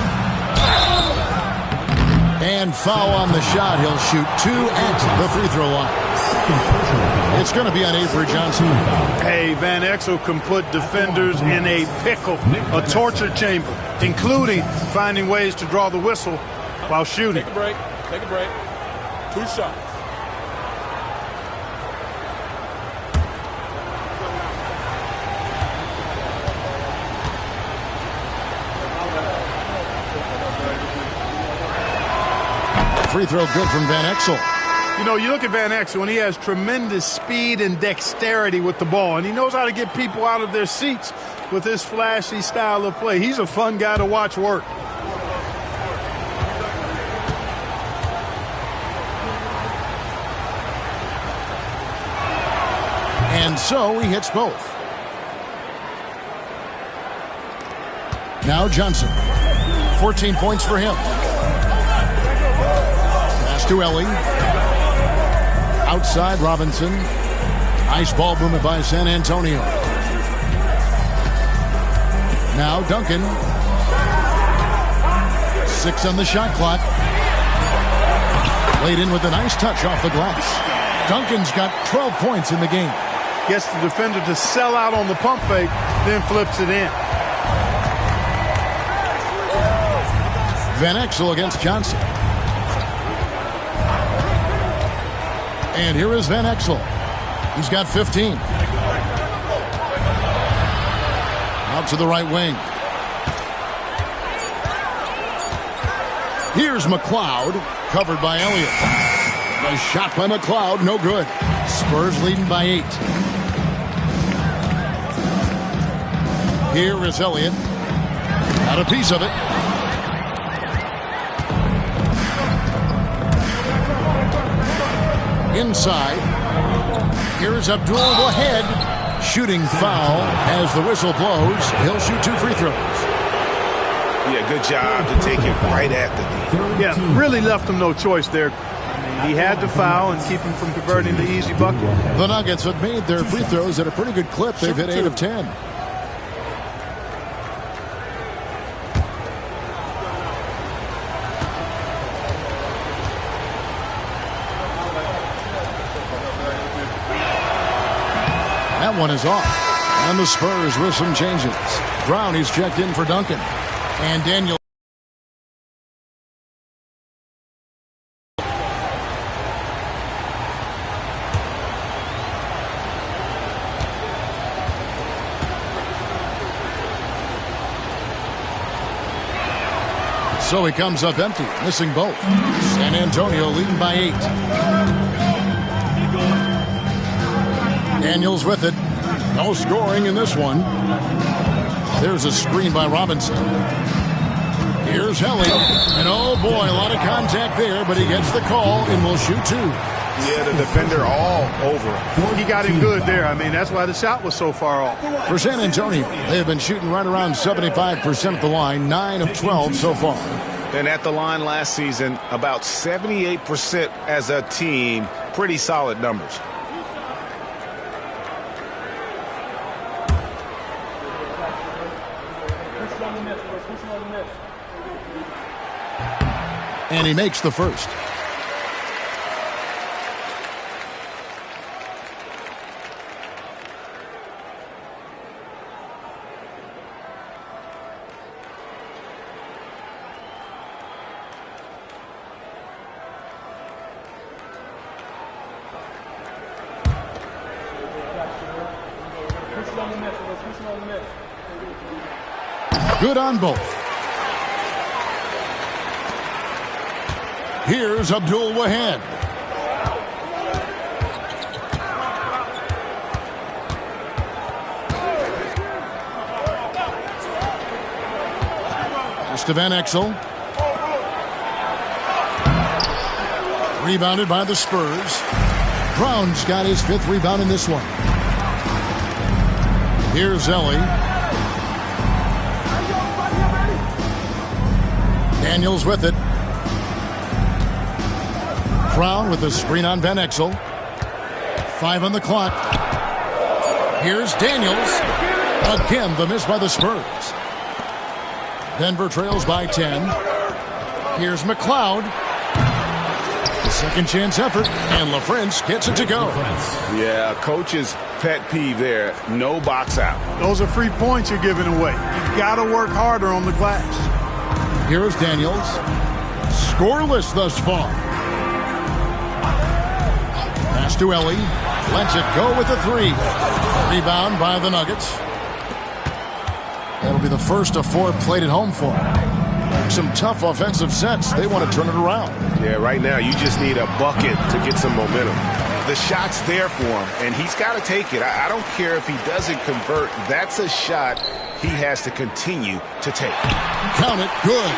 And foul on the shot. He'll shoot 2 at the free throw line. It's going to be on Avery Johnson. Hey, Van Exel can put defenders in a pickle, a torture chamber, including finding ways to draw the whistle while shooting. Take a break. Take a break. 2 shots. Free throw good from Van Exel. You know, you look at Van Exel, and he has tremendous speed and dexterity with the ball, and he knows how to get people out of their seats with his flashy style of play. He's a fun guy to watch work. And so he hits both. Now Johnson. 14 points for him. Pass to Ellie. Outside Robinson. Nice ball movement by San Antonio. Now Duncan. 6 on the shot clock. Laid in with a nice touch off the glass. Duncan's got 12 points in the game. Gets the defender to sell out on the pump fake, then flips it in. Van Exel against Johnson. And here is Van Exel. He's got 15. Out to the right wing. Here's McLeod, covered by Elliott. A shot by McLeod, no good. Spurs leading by 8. Here is Elliott. Got a piece of it. Inside. Here is Abdul Wahed. Shooting foul as the whistle blows. He'll shoot 2 free throws. Yeah, good job to take it right at the knee. Yeah, really left him no choice there. He had to foul and keep him from converting the easy bucket. The Nuggets have made their free throws at a pretty good clip. They've hit 8 of 10. That one is off. And the Spurs with some changes. Brown, he's checked in for Duncan. And Daniel. So he comes up empty, missing both. San Antonio leading by 8. Daniels with it. No scoring in this one. There's a screen by Robinson. Here's Helly. And oh boy, a lot of contact there, but he gets the call and will shoot 2. Yeah, the defender all over him. He got him good there. I mean, that's why the shot was so far off. For San Antonio, they have been shooting right around 75% at the line, 9 of 12 so far. And at the line last season, about 78% as a team. Pretty solid numbers. And he makes the first. Good on both. Here's Abdul Wahed. Pass to Van Exel. Rebounded by the Spurs. Brown's got his 5th rebound in this one. Here's Ellie. Daniels with it. Brown with the screen on Van Exel. 5 on the clock. Here's Daniels. Again, the miss by the Spurs. Denver trails by 10. Here's McLeod. The second chance effort, and LaFrance gets it to go. Yeah, coach's pet peeve there. No box out. Those are free points you're giving away. You got to work harder on the glass. Here's Daniels. Scoreless thus far. Pass to Ellie. Lets it go with a three. Rebound by the Nuggets. That'll be the first of 4 played at home for him. Some tough offensive sets. They want to turn it around. Yeah, right now you just need a bucket to get some momentum. The shot's there for him, and he's got to take it. I don't care if he doesn't convert. That's a shot he has to continue to take. Count it. Good.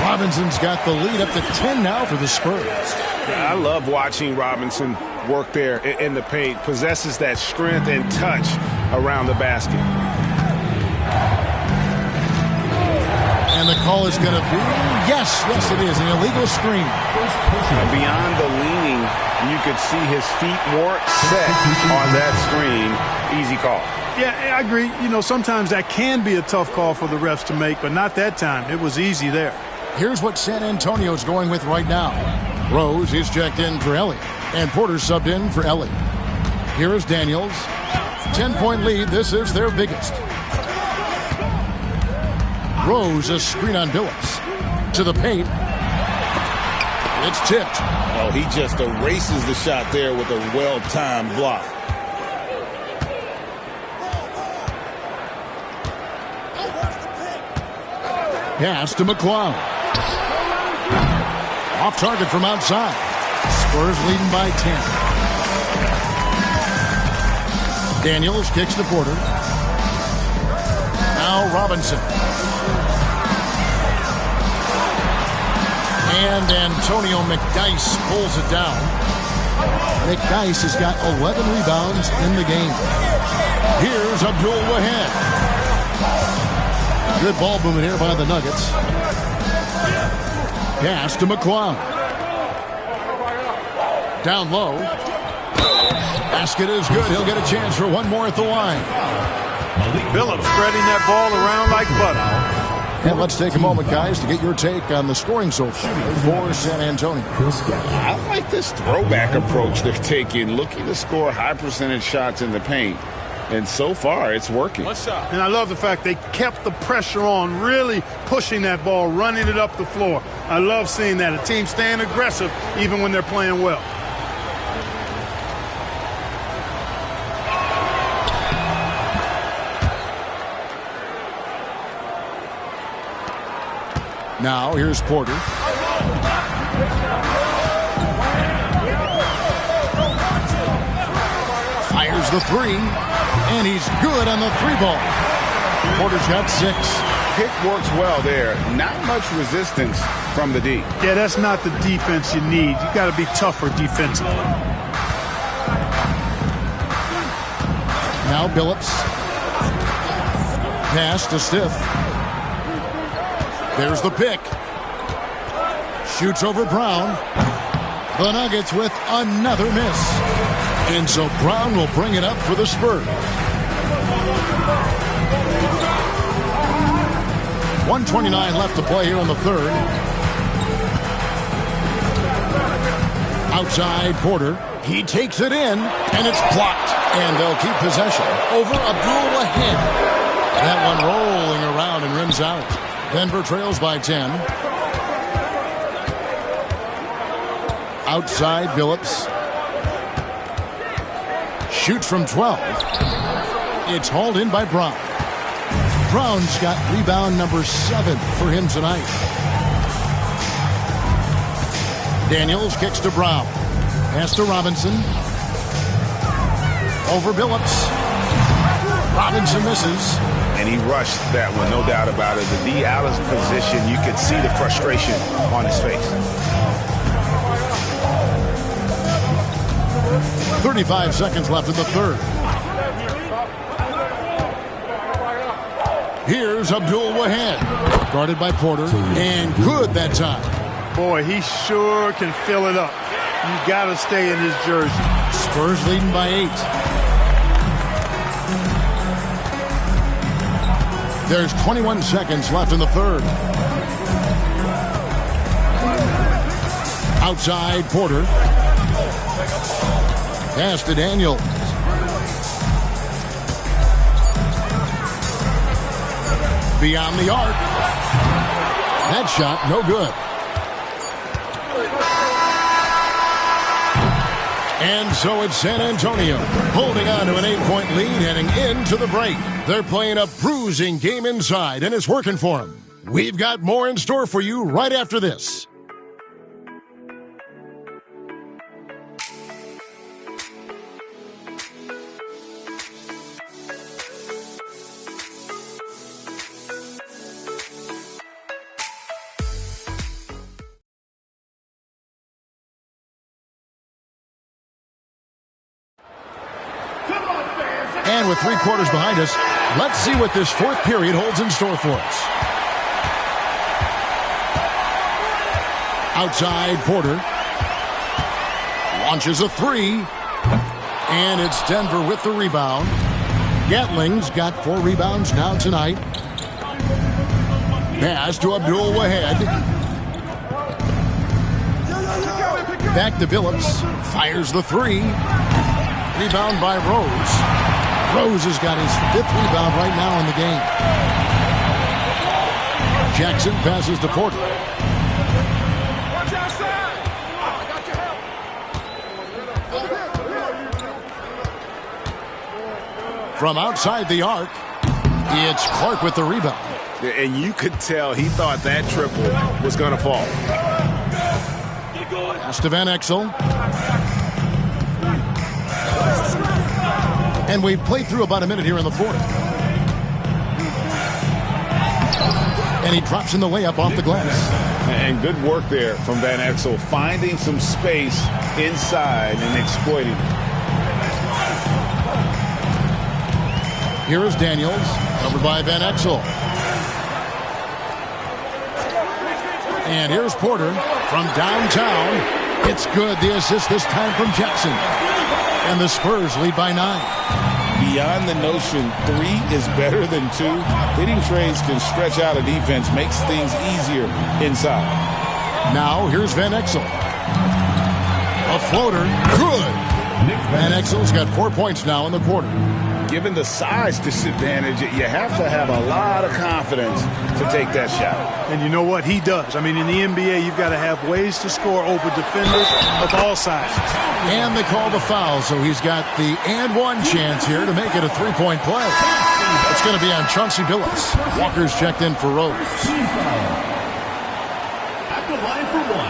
Robinson's got the lead up to 10 now for the Spurs. I love watching Robinson work there in the paint. Possesses that strength and touch around the basket. And the call is going to be, yes, it is, an illegal screen. Beyond the leaning, you could see his feet weren't set on that screen. Easy call. Yeah, I agree. You know, sometimes that can be a tough call for the refs to make, but not that time. It was easy there. Here's what San Antonio's going with right now. Rose is checked in for Ellie, and Porter subbed in for Ellie. Here is Daniels. 10-point lead. This is their biggest. Rose, a screen on Billups. To the paint. It's tipped. Oh, he just erases the shot there with a well-timed block. Pass to McClung. Off target from outside. Spurs leading by 10. Daniels kicks to Porter. Now Robinson. And Antonio McDyess pulls it down. McDyess has got 11 rebounds in the game. Here's Abdul Wahab. Good ball movement here by the Nuggets. Pass to McClung. Down low. Basket is good. He'll get a chance for one more at the line. Billups spreading that ball around like butter. And let's take a moment, guys, to get your take on the scoring so far for San Antonio. I like this throwback approach they're taking, looking to score high percentage shots in the paint. And so far, it's working. And I love the fact they kept the pressure on, really pushing that ball, running it up the floor. I love seeing that. A team staying aggressive even when they're playing well. Now, here's Porter. Fires the three, and he's good on the three ball. Porter's got 6. Pick works well there. Not much resistance from the D. Yeah, that's not the defense you need. You got to be tougher defensively. Now Billups. Pass to Stiff. There's the pick. Shoots over Brown. The Nuggets with another miss. And so Brown will bring it up for the Spurs. 1:29 left to play here in the third. Outside Porter. He takes it in, and it's blocked. And they'll keep possession over Abdul Wahab. That one rolling around and rims out. Denver trails by 10. Outside Billups. Shoots from 12. It's hauled in by Brown. Brown's got rebound number 7 for him tonight. Daniels kicks to Brown. Pass to Robinson. Over Billups. Robinson misses. And he rushed that one, no doubt about it. The D out of position, you could see the frustration on his face. 35 seconds left in the third. Here's Abdul Wahab. Guarded by Porter. And good that time. Boy, he sure can fill it up. You got to stay in his jersey. Spurs leading by 8. There's 21 seconds left in the third. Outside Porter. Pass to Daniels. Beyond the arc. That shot, no good. And so it's San Antonio holding on to an 8-point lead heading into the break. They're playing a bruising game inside, and it's working for them. We've got more in store for you right after this. And with 3 quarters behind us, let's see what this fourth period holds in store for us. Outside Porter. Launches a 3. And it's Denver with the rebound. Gatling's got 4 rebounds now tonight. Pass to Abdul Wahed. Back to Billups. Fires the 3. Rebound by Rose. Rose has got his 5th rebound right now in the game. Jackson passes to Porter. From outside the arc, it's Clark with the rebound. And you could tell he thought that triple was going to fall. Pass to Van Exel. And we've played through about a minute here in the fourth. And he drops in the layup off the glass. And good work there from Van Exel, finding some space inside and exploiting. Here is Daniels, covered by Van Exel. And here's Porter from downtown. It's good. The assist this time from Jackson. And the Spurs lead by 9. Beyond the notion 3 is better than 2, hitting trades can stretch out a defense, makes things easier inside. Now here's Van Exel. A floater. Good. Van Exel's got 4 points now in the quarter. Given the size disadvantage, you have to have a lot of confidence to take that shot. And you know what? He does. I mean, in the NBA, you've got to have ways to score over defenders of all sizes. And they call the foul, so he's got the and-one chance here to make it a 3-point play. It's going to be on Chauncey Billups. Walker's checked in for Rose. At the line for 1,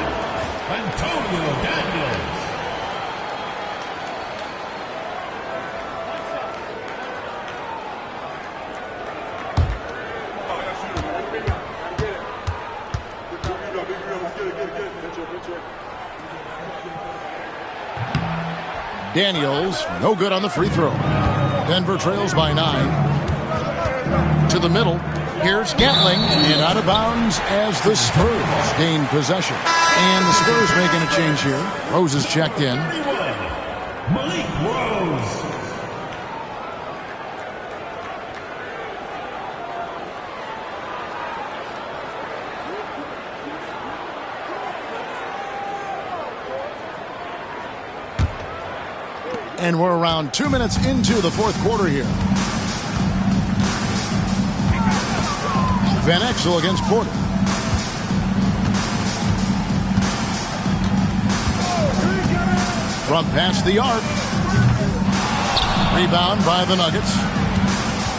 Antonio Daniels. Daniels, no good on the free throw. Denver trails by 9. To the middle, here's Gatling, and out of bounds as the Spurs gain possession. And the Spurs making a change here. Rose is checked in. Malik Rose. And we're around 2 minutes into the fourth quarter here. Van Exel against Porter. From past the arc. Rebound by the Nuggets.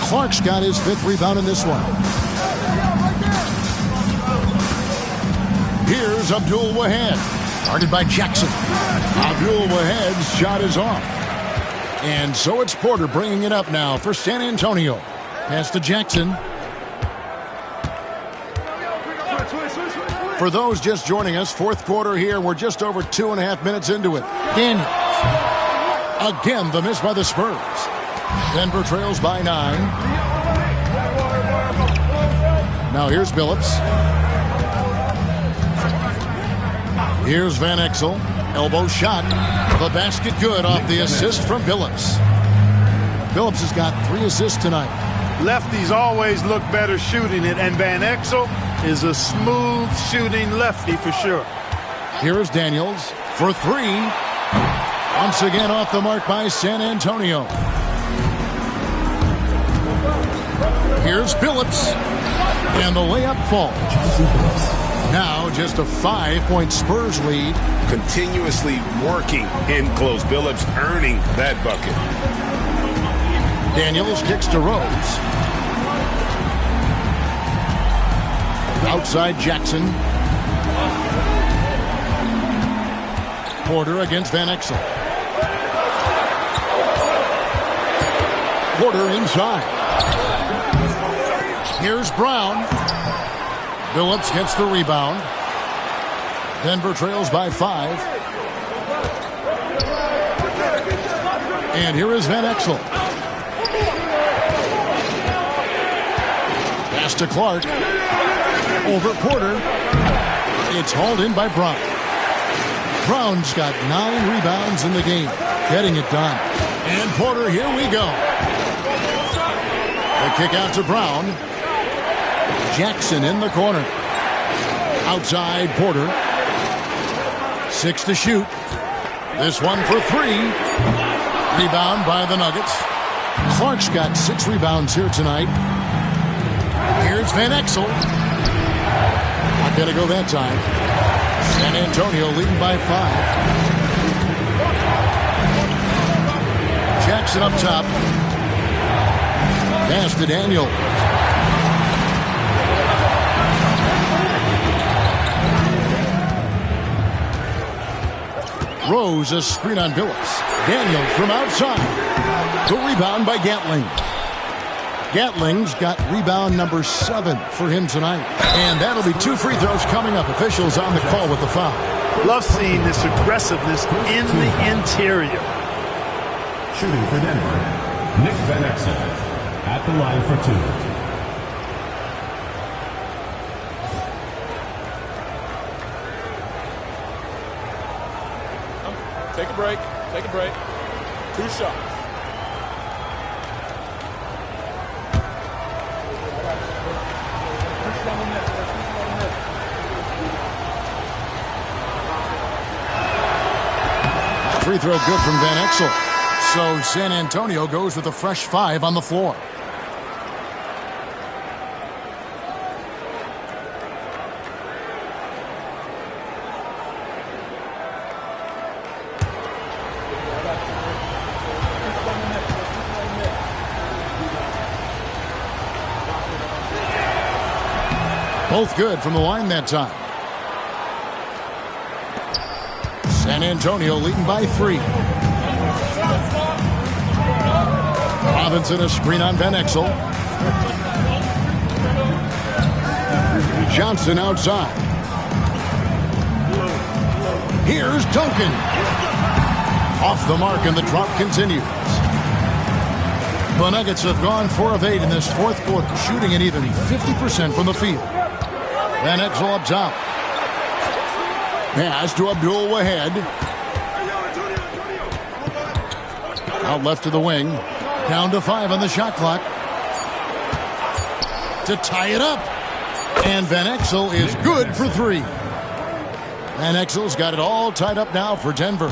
Clark's got his 5th rebound in this one. Here's Abdul Wahed. Guarded by Jackson. Abdul Wahed's shot is off. And so it's Porter bringing it up now for San Antonio. Pass to Jackson. For those just joining us, fourth quarter here. We're just over 2.5 minutes into it. Daniels. Again, the miss by the Spurs. Denver trails by 9. Now here's Billups. Here's Van Exel. Elbow shot. The basket good off the assist from Billups. Billups has got 3 assists tonight. Lefties always look better shooting it, and Van Exel is a smooth shooting lefty for sure. Here is Daniels for three. Once again off the mark by San Antonio. Here's Phillips. And the layup falls. Now just a 5-point Spurs lead. Continuously working in close. Phillips earning that bucket. Daniels kicks to Rose. Outside Jackson. Porter against Van Exel. Porter inside. Here's Brown. Phillips gets the rebound. Denver trails by 5. And here is Van Exel. Pass to Clark. Over Porter. It's hauled in by Brown. Brown's got 9 rebounds in the game. Getting it done. And Porter, here we go. The kick out to Brown. Jackson in the corner. Outside Porter. 6 to shoot. This one for 3. Rebound by the Nuggets. Clark's got 6 rebounds here tonight. Here's Van Exel. Not going to go that time. San Antonio leading by 5. Jackson up top. Pass to Daniel. Rose a screen on Phillips. Daniel from outside. The rebound by Gatling. Gatling's got rebound number 7 for him tonight. And that'll be 2 free throws coming up. Officials on the call with the foul. Love seeing this aggressiveness in the interior. Shooting for Denver, Nick Van Exel at the line for 2. Take a break. Take a break. 2 shots. Free throw good from Van Exel. So San Antonio goes with a fresh 5 on the floor. Both good from the line that time. San Antonio leading by 3. Robinson a screen on Van Exel. Johnson outside. Here's Duncan. Off the mark and the drop continues. The Nuggets have gone 4 of 8 in this 4th quarter, shooting at even 50% from the field. Van Exel up top. Pass to Abdul Wahed. Out left to the wing. Down to 5 on the shot clock. To tie it up. And Van Exel is good for 3. Van Exel's got it all tied up now for Denver.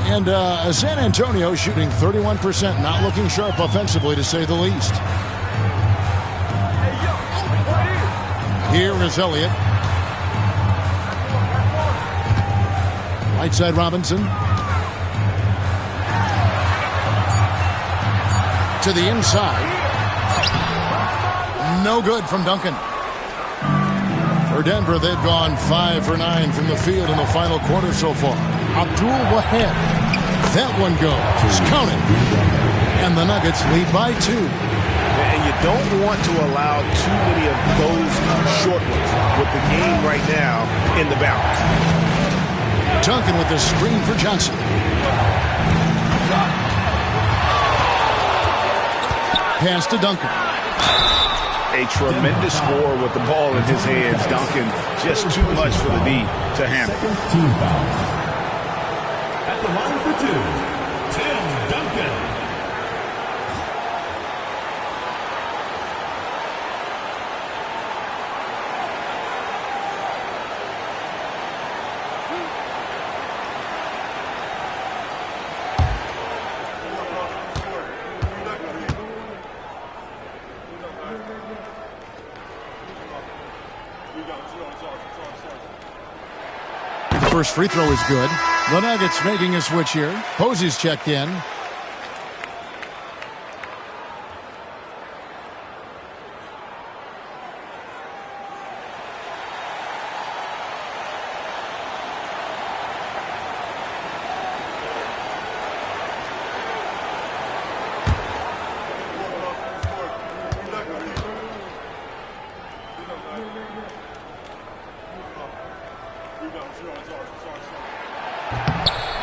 And San Antonio shooting 31%. Not looking sharp offensively, to say the least. Here is Elliott. Right side Robinson. To the inside. No good from Duncan. For Denver, they've gone 5 for 9 from the field in the final quarter so far. Abdul Wahed. That one goes. Counted. And the Nuggets lead by 2. And you don't want to allow too many of those short ones with the game right now in the balance. Duncan with the screen for Johnson. Pass to Duncan. A tremendous score with the ball in his hands. Duncan just too much for the D to handle. Team foul. At the line for 2, Tim Duncan. first free throw is good. The Nuggets making a switch here. Posey's checked in.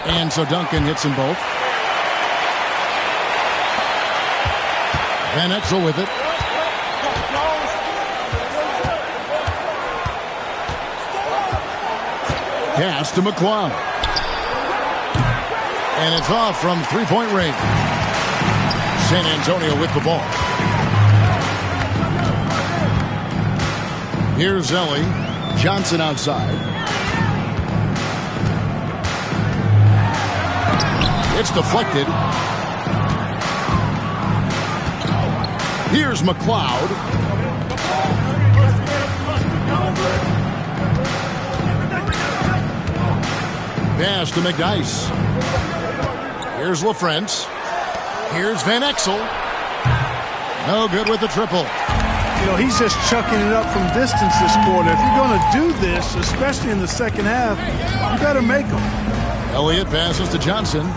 And so Duncan hits them both. Van Exel with it. Pass to McCloud. And it's off from three-point range. San Antonio with the ball. Here's Ellie. Johnson outside. It's deflected. Here's McCloud. Pass to McDyess. Here's LaFrentz. Here's Van Exel. No good with the triple. You know, he's just chucking it up from distance this quarter. If you're going to do this, especially in the second half, you got to make them. Elliott passes to Johnson.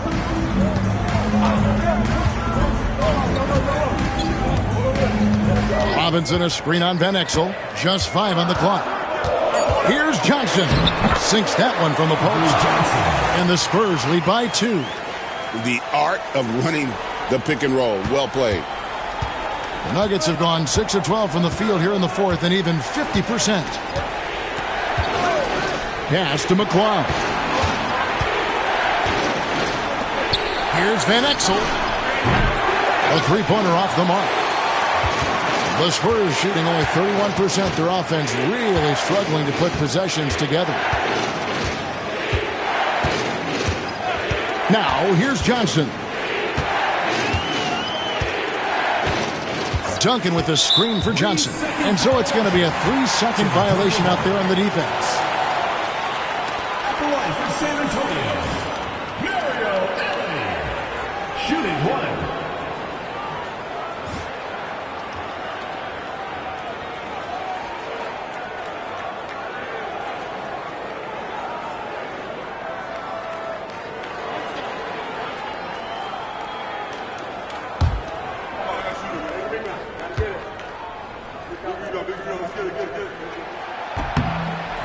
Robinson a screen on Van Exel. Just 5 on the clock. Here's Johnson. Sinks that one from the post. And the Spurs lead by 2. The art of running the pick and roll. Well played. The Nuggets have gone 6 of 12 from the field here in the fourth and even 50%. Pass to McCloud. Here's Van Exel. A three-pointer off the mark. The Spurs shooting only 31%. Their offense really struggling to put possessions together. Now, here's Johnson. Duncan with a screen for Johnson. And so it's going to be a 3-second violation out there on the defense. At the line for San Antonio, Mario Ellie. Shooting 1.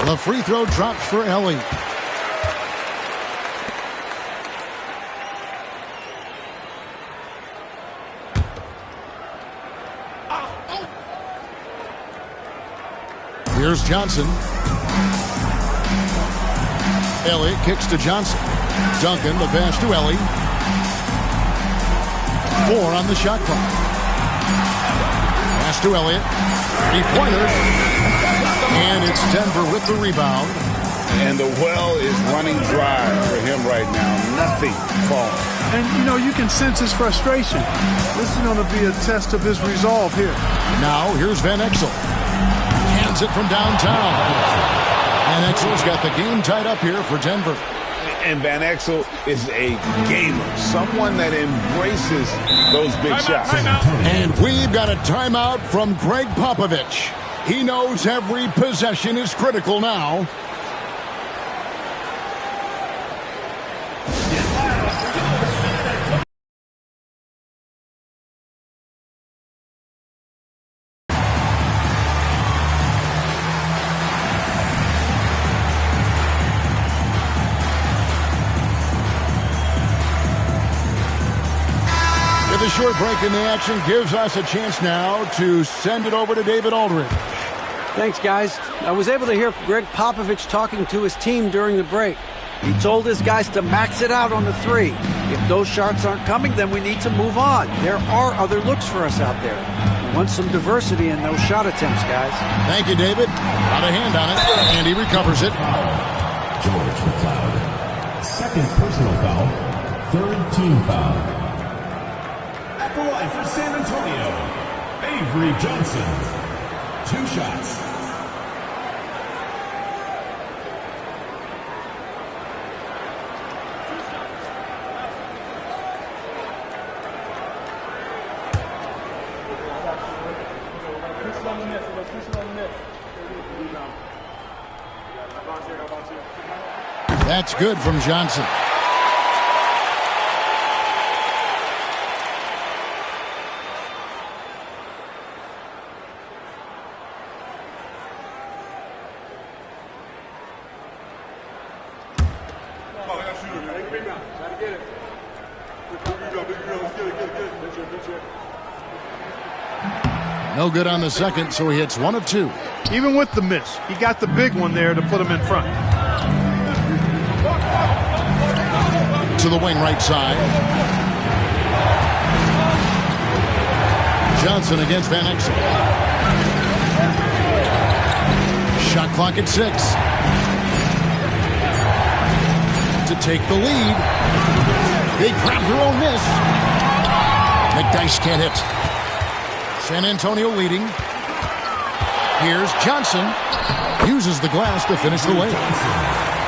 The free throw drops for Ellie. Here's Johnson. Ellie kicks to Johnson. Duncan, the pass to Ellie. 4 on the shot clock. Pass to Elliott. 3-pointer. And it's Denver with the rebound. And the well is running dry for him right now. Nothing falling. And, you know, you can sense his frustration. This is going to be a test of his resolve here. Now, here's Van Exel. Hands it from downtown. Van Exel's got the game tied up here for Denver. And Van Exel is a gamer. Someone that embraces those big shots. And we've got a timeout from Greg Popovich. He knows every possession is critical now. The short break in the action gives us a chance now to send it over to David Aldridge. Thanks, guys. I was able to hear Greg Popovich talking to his team during the break. He told his guys to max it out on the 3. If those shots aren't coming, then we need to move on. There are other looks for us out there. We want some diversity in those shot attempts, guys. Thank you, David. Got a hand on it, and he recovers it. George McCloud. Second personal foul. Third team foul. At the line for San Antonio, Avery Johnson. 2 shots. That's good from Johnson. No good on the second, so he hits 1 of 2. Even with the miss, he got the big one there to put him in front. To the wing right side. Johnson against Van Exel. Shot clock at 6. To take the lead. They grab their own miss. McDyess can't hit. San Antonio leading. Here's Johnson. Uses the glass to finish the lane.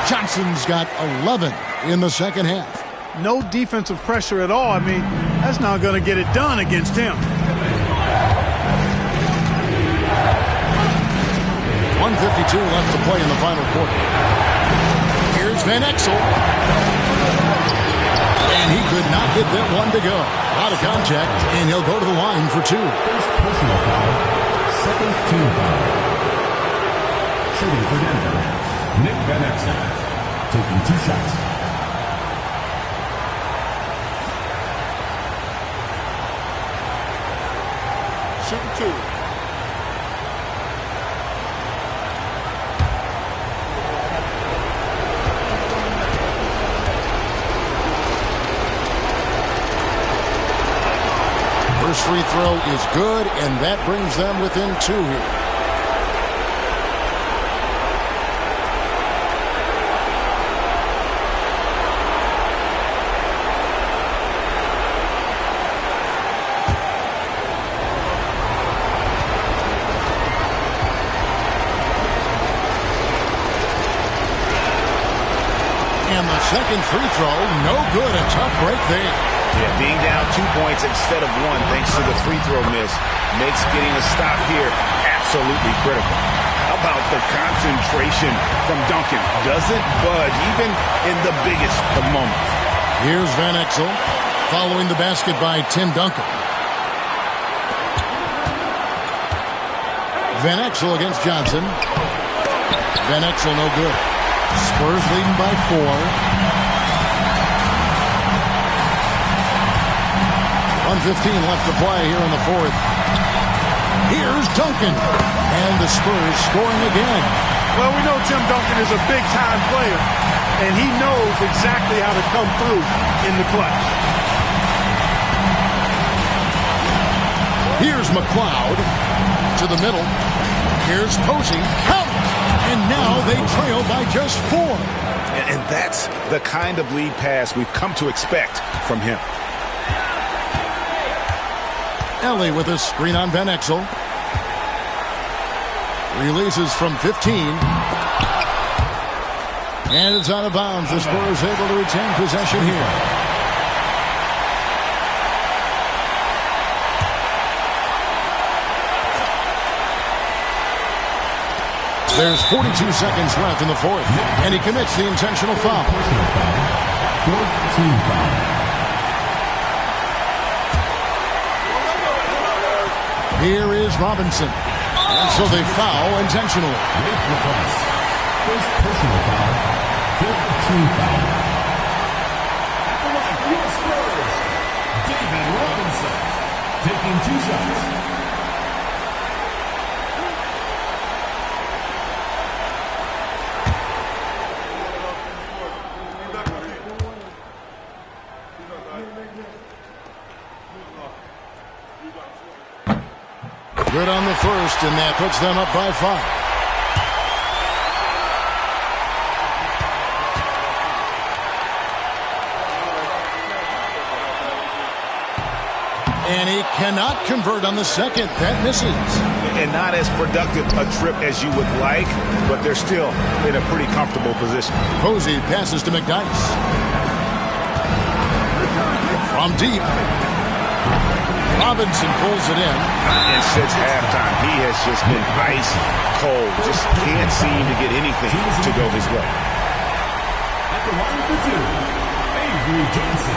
Johnson's got 11 in the second half. No defensive pressure at all. I mean, that's not going to get it done against him. 1:52 left to play in the final quarter. Here's Van Exel. And he could not get that one to go. Out of contact, and he'll go to the line for 2. First personal foul. Second team foul. Shooting for Denver, Nick Van Exel. Taking 2 shots. Shooting 2. First free throw is good, and that brings them within 2 here. And the second free throw, no good. A tough break there. Yeah, being down 2 points instead of 1 thanks to the free throw miss makes getting a stop here absolutely critical. How about the concentration from Duncan? Doesn't budge even in the biggest of moments. Here's Van Exel following the basket by Tim Duncan. Van Exel against Johnson. Van Exel no good. Spurs leading by 4. 1:15 left to play here in the fourth. Here's Duncan. And the Spurs scoring again. Well, we know Tim Duncan is a big-time player, and he knows exactly how to come through in the clutch. Here's McLeod to the middle. Here's Posey. Count! And now they trail by just 4. And that's the kind of lead pass we've come to expect from him. Ellie with a screen on Van Exel. Releases from 15. And it's out of bounds. The Spurs able to retain possession here. There's 42 seconds left in the fourth. And he commits the intentional foul. Fourth team foul. Here is Robinson. And so they foul intentionally. First personal foul. Fifth team foul. Spurs, David Robinson, taking 2 shots. Good on the first, and that puts them up by 5. And he cannot convert on the second. That misses. And not as productive a trip as you would like, but they're still in a pretty comfortable position. Posey passes to McDyess. From deep. Robinson pulls it in. And since halftime, he has just been ice cold. Just can't seem to get anything to go his way. At the line for two, Avery Johnson.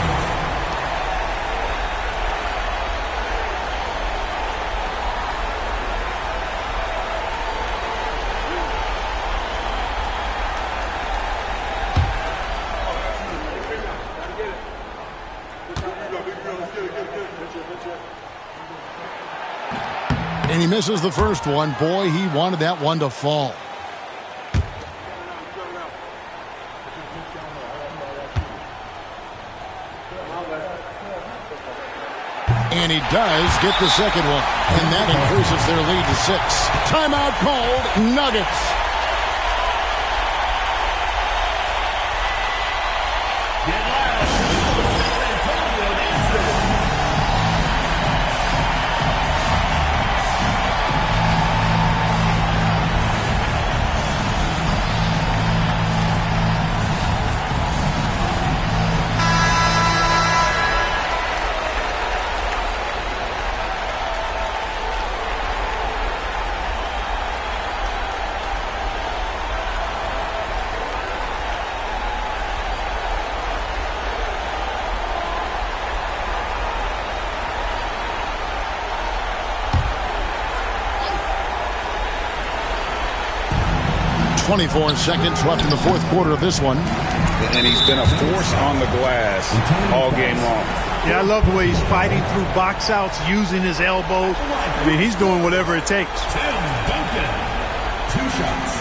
And he misses the first one. Boy, he wanted that one to fall. And he does get the second one. And that increases their lead to 6. Timeout called, Nuggets. .24 seconds left in the fourth quarter of this one. And he's been a force on the glass all game long. Yeah, I love the way he's fighting through box outs, using his elbows. I mean, he's doing whatever it takes. Tim Duncan, 2 shots.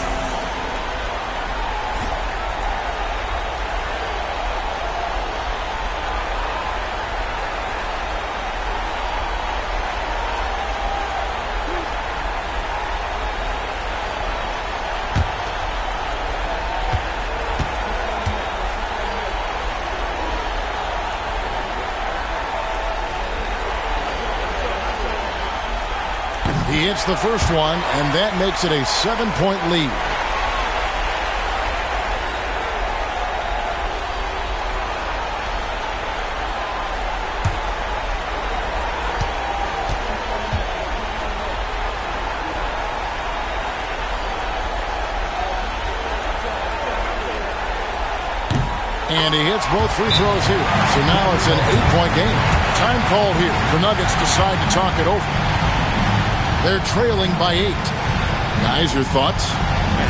He hits the first one, and that makes it a 7-point lead. And he hits both free throws here. So now it's an 8-point game. Time called here. The Nuggets decide to talk it over. They're trailing by 8. Guys, your thoughts?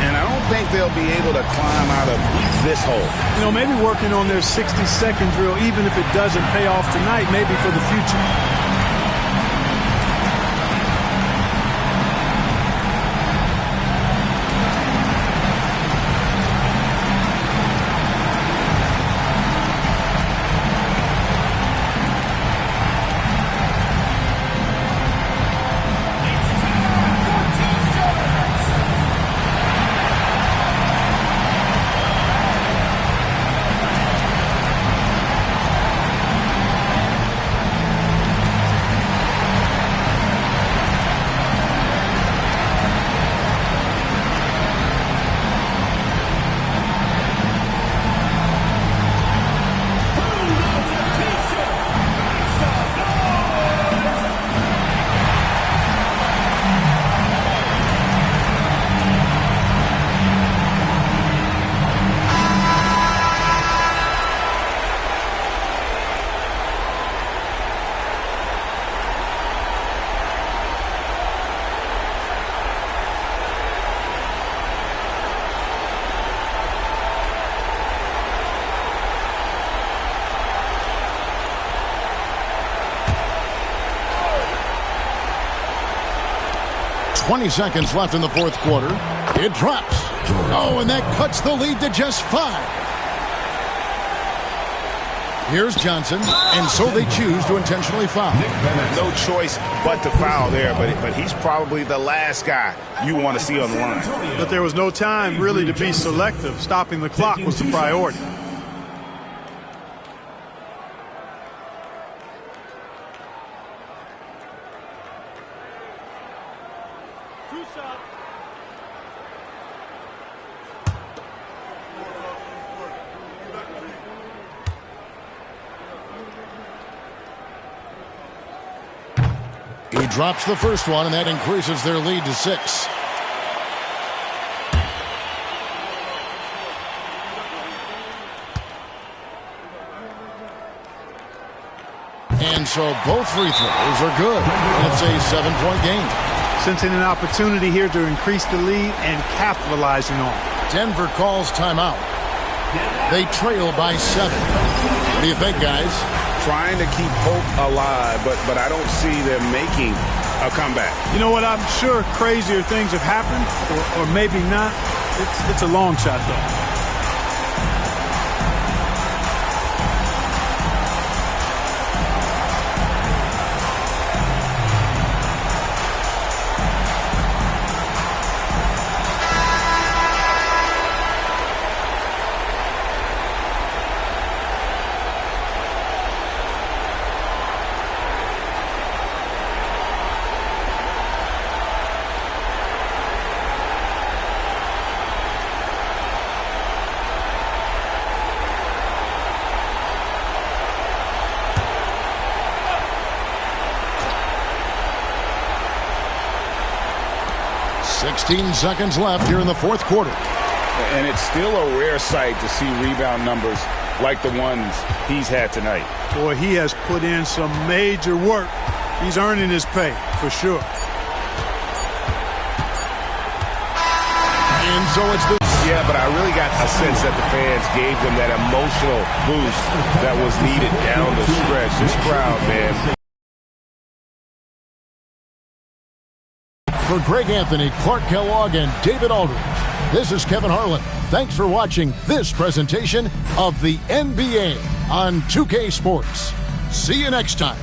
And I don't think they'll be able to climb out of this hole. You know, maybe working on their 60-second drill, even if it doesn't pay off tonight, maybe for the future. .20 seconds left in the fourth quarter. It drops. Oh, and that cuts the lead to just 5. Here's Johnson, and so they choose to intentionally foul. No choice but to foul there, but he's probably the last guy you want to see on the line. But there was no time really to be selective. Stopping the clock was the priority. He drops the first one, and that increases their lead to 6. And so both free throws are good. And it's a 7-point game. Sensing an opportunity here to increase the lead and capitalizing on it. Denver calls timeout. They trail by 7. What do you think, guys? Trying to keep hope alive, but I don't see them making a comeback. You know what? I'm sure crazier things have happened, or maybe not. It's a long shot, though. Seconds left here in the fourth quarter. And it's still a rare sight to see rebound numbers like the ones he's had tonight. Boy, he has put in some major work. He's earning his pay, for sure. And so it's the... Yeah, but I really got a sense that the fans gave them that emotional boost that was needed down the stretch. This crowd, man. For Greg Anthony, Clark Kellogg, and David Aldridge, this is Kevin Harlan. Thanks for watching this presentation of the NBA on 2K Sports. See you next time.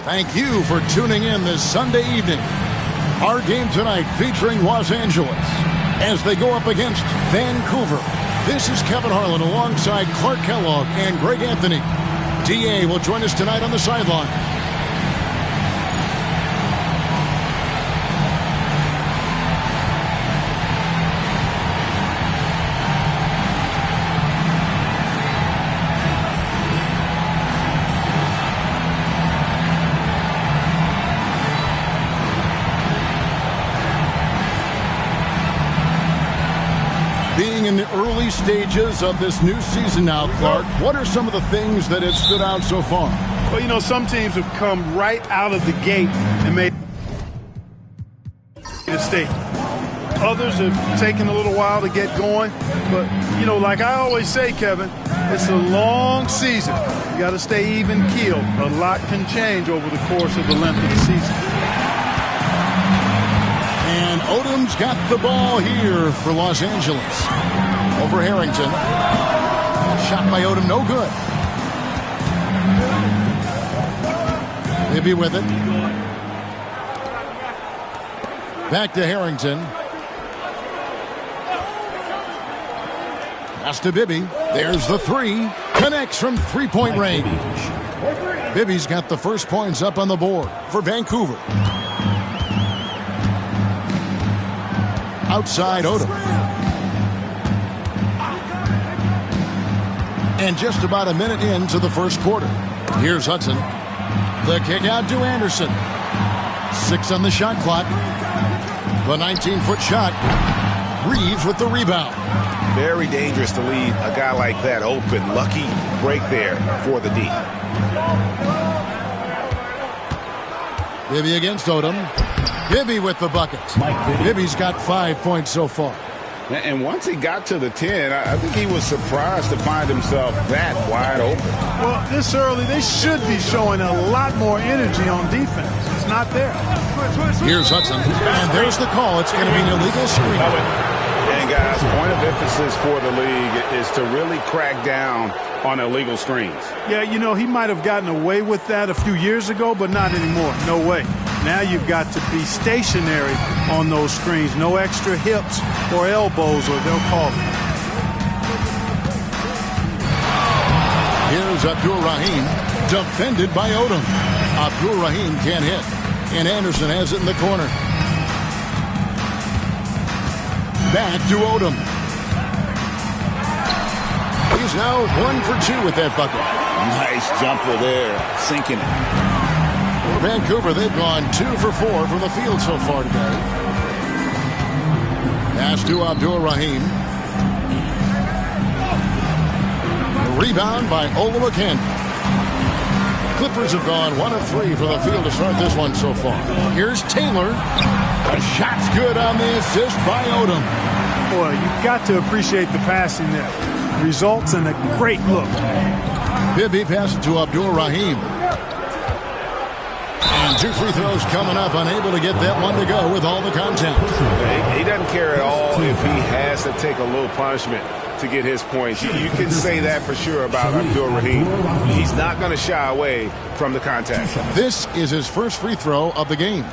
Thank you for tuning in this Sunday evening. Our game tonight featuring Los Angeles as they go up against Vancouver. This is Kevin Harlan alongside Clark Kellogg and Greg Anthony. DA will join us tonight on the sideline. In the early stages of this new season now, Clark, what are some of the things that have stood out so far? Well, you know, some teams have come right out of the gate and made a statement. Others have taken a little while to get going. But, you know, like I always say, Kevin, it's a long season. You got to stay even keeled. A lot can change over the course of the length of the season. And Odom's got the ball here for Los Angeles. Over Harrington. Shot by Odom, no good. Bibby with it. Back to Harrington. Pass to Bibby. There's the three. Connects from three-point range. Bibby's got the first points up on the board for Vancouver. Outside Odom. And just about a minute into the first quarter. Here's Hudson. The kick out to Anderson. 6 on the shot clock. The 19-foot shot. Reeves with the rebound. Very dangerous to leave a guy like that open. Lucky break there for the D. Bibby against Odom. Bibby with the bucket. Bibby's got 5 points so far. And once he got to the 10, I think he was surprised to find himself that wide open. Well, this early, they should be showing a lot more energy on defense. It's not there. Here's Hudson. And there's the call. It's going to be an illegal screen. And, guys, point of emphasis for the league is to really crack down on illegal screens. Yeah, you know, he might have gotten away with that a few years ago, but not anymore. No way. Now you've got to be stationary on those screens. No extra hips or elbows, or they'll call it. Here's Abdul Rahim, defended by Odom. Abdul Rahim can't hit, and Anderson has it in the corner. Back to Odom. He's now 1 for 2 with that bucket. Nice jumper there, sinking it. For Vancouver, they've gone 2 for 4 from the field so far today. Pass to Abdul Rahim. Rebound by Olowokandi. Clippers have gone 1 of 3 from the field to start this one so far. Here's Taylor. The shot's good on the assist by Odom. Boy, you've got to appreciate the passing there. Results in a great look. Bibby passes to Abdul Rahim. And 2 free throws coming up, unable to get that one to go with all the contact. He doesn't care at all if he has to take a little punishment to get his points. You can say that for sure about Abdul Rahim. He's not going to shy away from the contact. This is his first free throw of the game.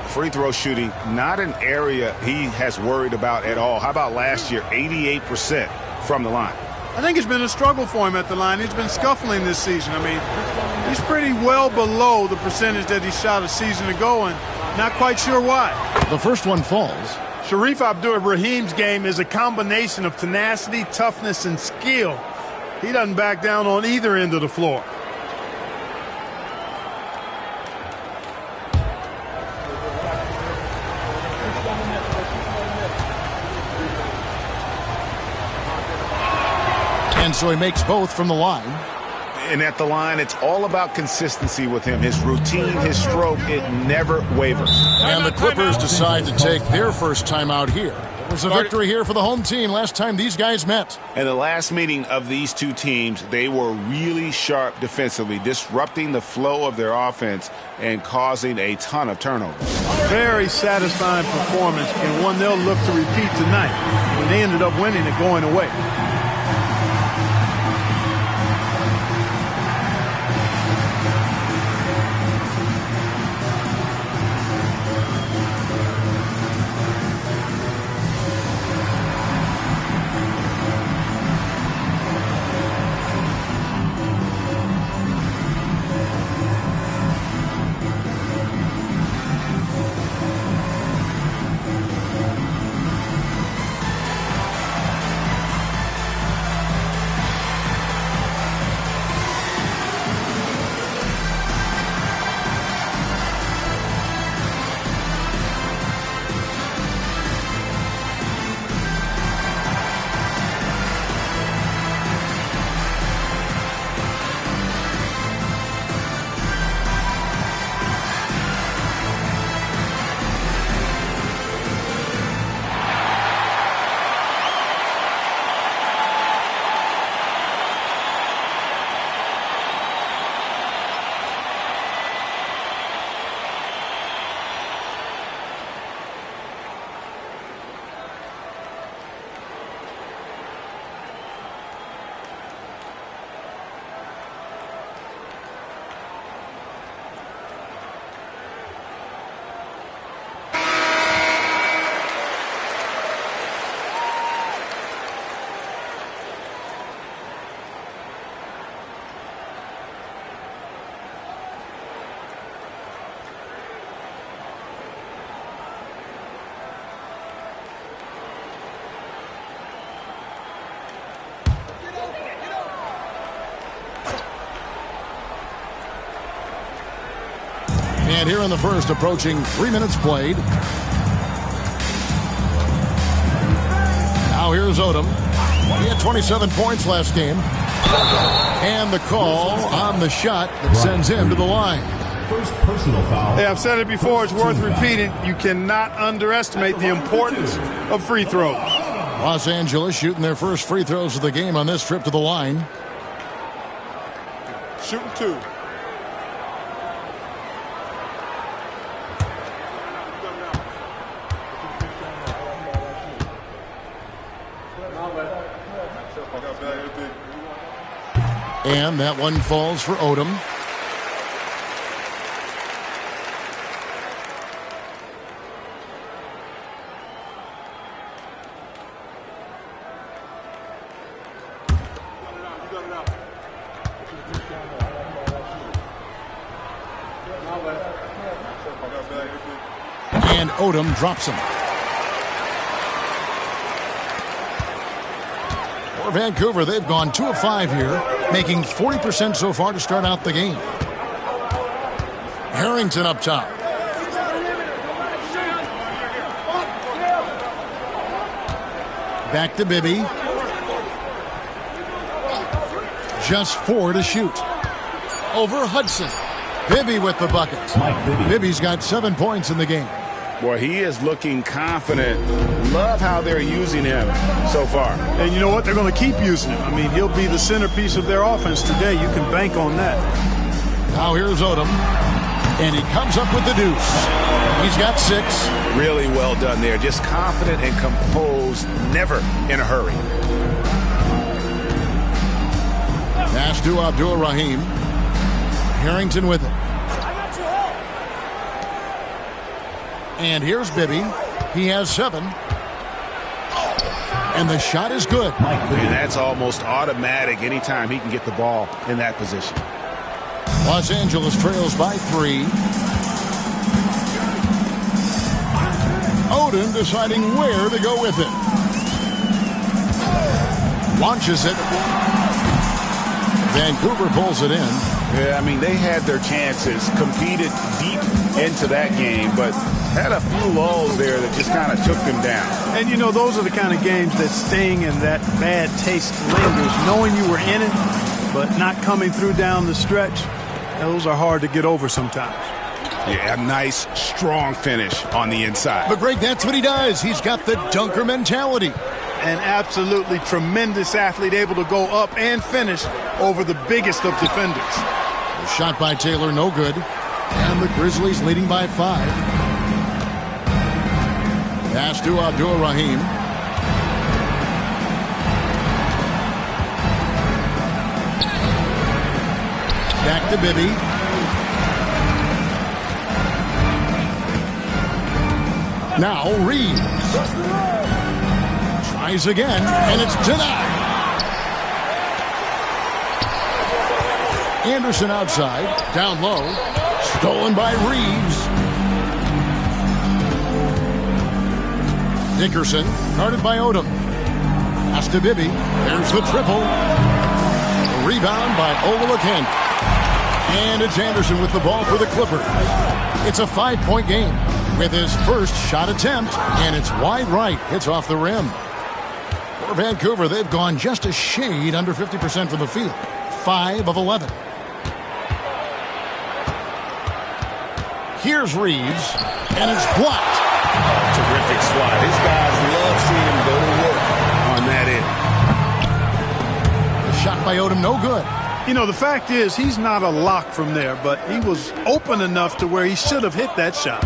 Free throw shooting, not an area he has worried about at all. How about last year, 88% from the line? I think it's been a struggle for him at the line. He's been scuffling this season. I mean, he's pretty well below the percentage that he shot a season ago, and not quite sure why. The first one falls. Sharif Abdur-Rahim's game is a combination of tenacity, toughness, and skill. He doesn't back down on either end of the floor. And so he makes both from the line. And at the line, it's all about consistency with him. His routine, his stroke, it never wavers. And the Clippers decide to take their first timeout here. It was a victory here for the home team last time these guys met. In the last meeting of these two teams, they were really sharp defensively, disrupting the flow of their offense and causing a ton of turnovers. Very satisfying performance, and one they'll look to repeat tonight when they ended up winning it going away. And here in the first, approaching 3 minutes played. Now here's Odom. He had 27 points last game. And the call on the shot that sends him to the line. First personal foul. Hey, I've said it before. It's worth repeating. You cannot underestimate the importance of free throws. Los Angeles shooting their first free throws of the game on this trip to the line. Shooting 2. And that one falls for Odom. And Odom drops him. For Vancouver, they've gone 2 of 5 here, making 40% so far to start out the game. Harrington up top. Back to Bibby. Just 4 to shoot. Over Hudson. Bibby with the bucket. Bibby's got 7 points in the game. Boy, he is looking confident. Love how they're using him so far. And you know what? They're going to keep using him. I mean, he'll be the centerpiece of their offense today. You can bank on that. Now here's Odom. And he comes up with the deuce. He's got 6. Really well done there. Just confident and composed, never in a hurry. Pass to Abdul-Rahim. Harrington with it. And here's Bibby. He has 7. And the shot is good. And that's almost automatic anytime he can get the ball in that position. Los Angeles trails by 3. Odom deciding where to go with it. Launches it. Vancouver pulls it in. Yeah, I mean, they had their chances, competed deep into that game, but had a few lulls there that just kind of took them down. And, you know, those are the kind of games that sting and that bad taste lingers. Knowing you were in it, but not coming through down the stretch, those are hard to get over sometimes. Yeah, a nice, strong finish on the inside. But, Greg, that's what he does. He's got the dunker mentality. An absolutely tremendous athlete, able to go up and finish over the biggest of defenders. The shot by Taylor, no good. And the Grizzlies leading by 5. Pass to Abdul-Rahim. Back to Bibby. Now Reeves. Tries again, and it's denied. Anderson outside, down low. Stolen by Reeves. Dickerson, guarded by Odom. Pass to Bibby. There's the triple. The rebound by Olakau'atu. And it's Anderson with the ball for the Clippers. It's a 5-point game with his first shot attempt, and it's wide right. Hits off the rim. For Vancouver, they've gone just a shade under 50% from the field. 5 of 11. Here's Reeves, and it's blocked. Terrific swat. His guys love seeing him go to work on that end. The shot by Odom, no good. You know, the fact is he's not a lock from there, but he was open enough to where he should have hit that shot.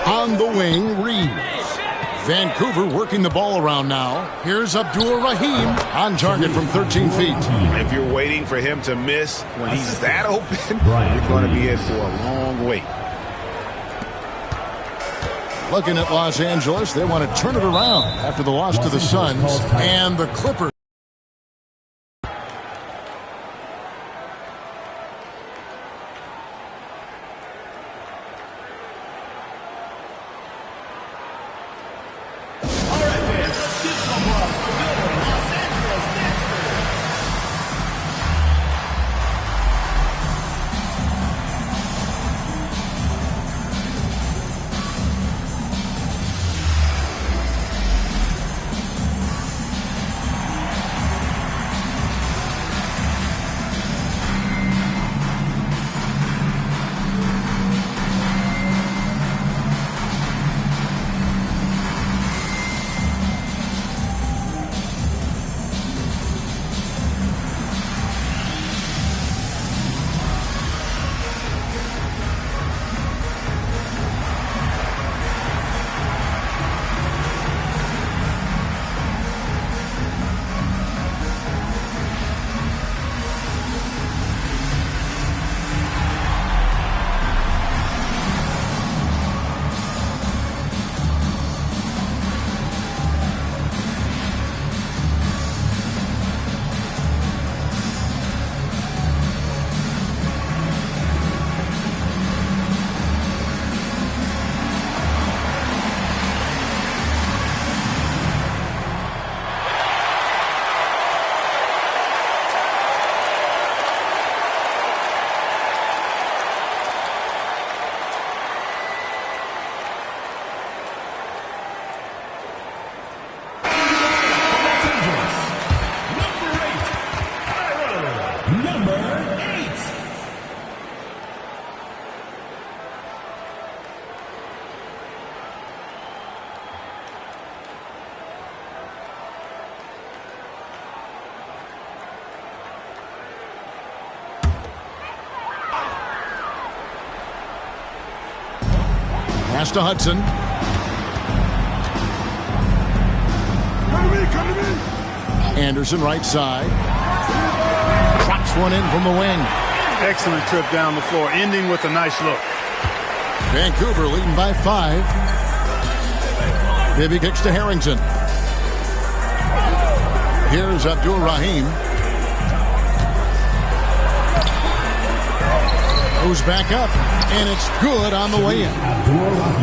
On the wing, Reeves. Vancouver working the ball around now. Here's Abdul-Rahim on target from 13 feet. If you're waiting for him to miss when he's that open, you're going to be in for a long wait. Looking at Los Angeles, they want to turn it around after the loss to the Suns and the Clippers. Pass to Hudson. Anderson right side. Drops one in from the wing. Excellent trip down the floor, ending with a nice look. Vancouver leading by 5. Bibby kicks to Harrington. Here's Abdul-Rahim. Goes back up, and it's good on the way in.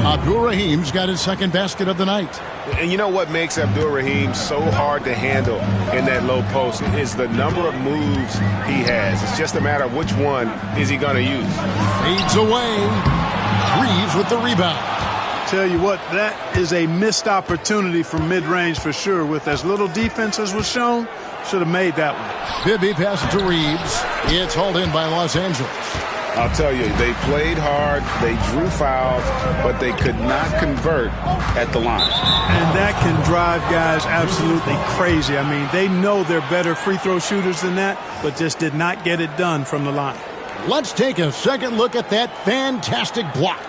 Abdul-Rahim's got his second basket of the night. And you know what makes Abdul-Rahim so hard to handle in that low post is the number of moves he has. It's just a matter of which one is he going to use. Fades away. Reeves with the rebound. Tell you what, that is a missed opportunity from mid-range for sure. With as little defense as was shown, should have made that one. Bibby passes to Reeves. It's hauled in by Los Angeles. I'll tell you, they played hard, they drew fouls, but they could not convert at the line. And that can drive guys absolutely crazy. I mean, they know they're better free throw shooters than that, but just did not get it done from the line. Let's take a second look at that fantastic block.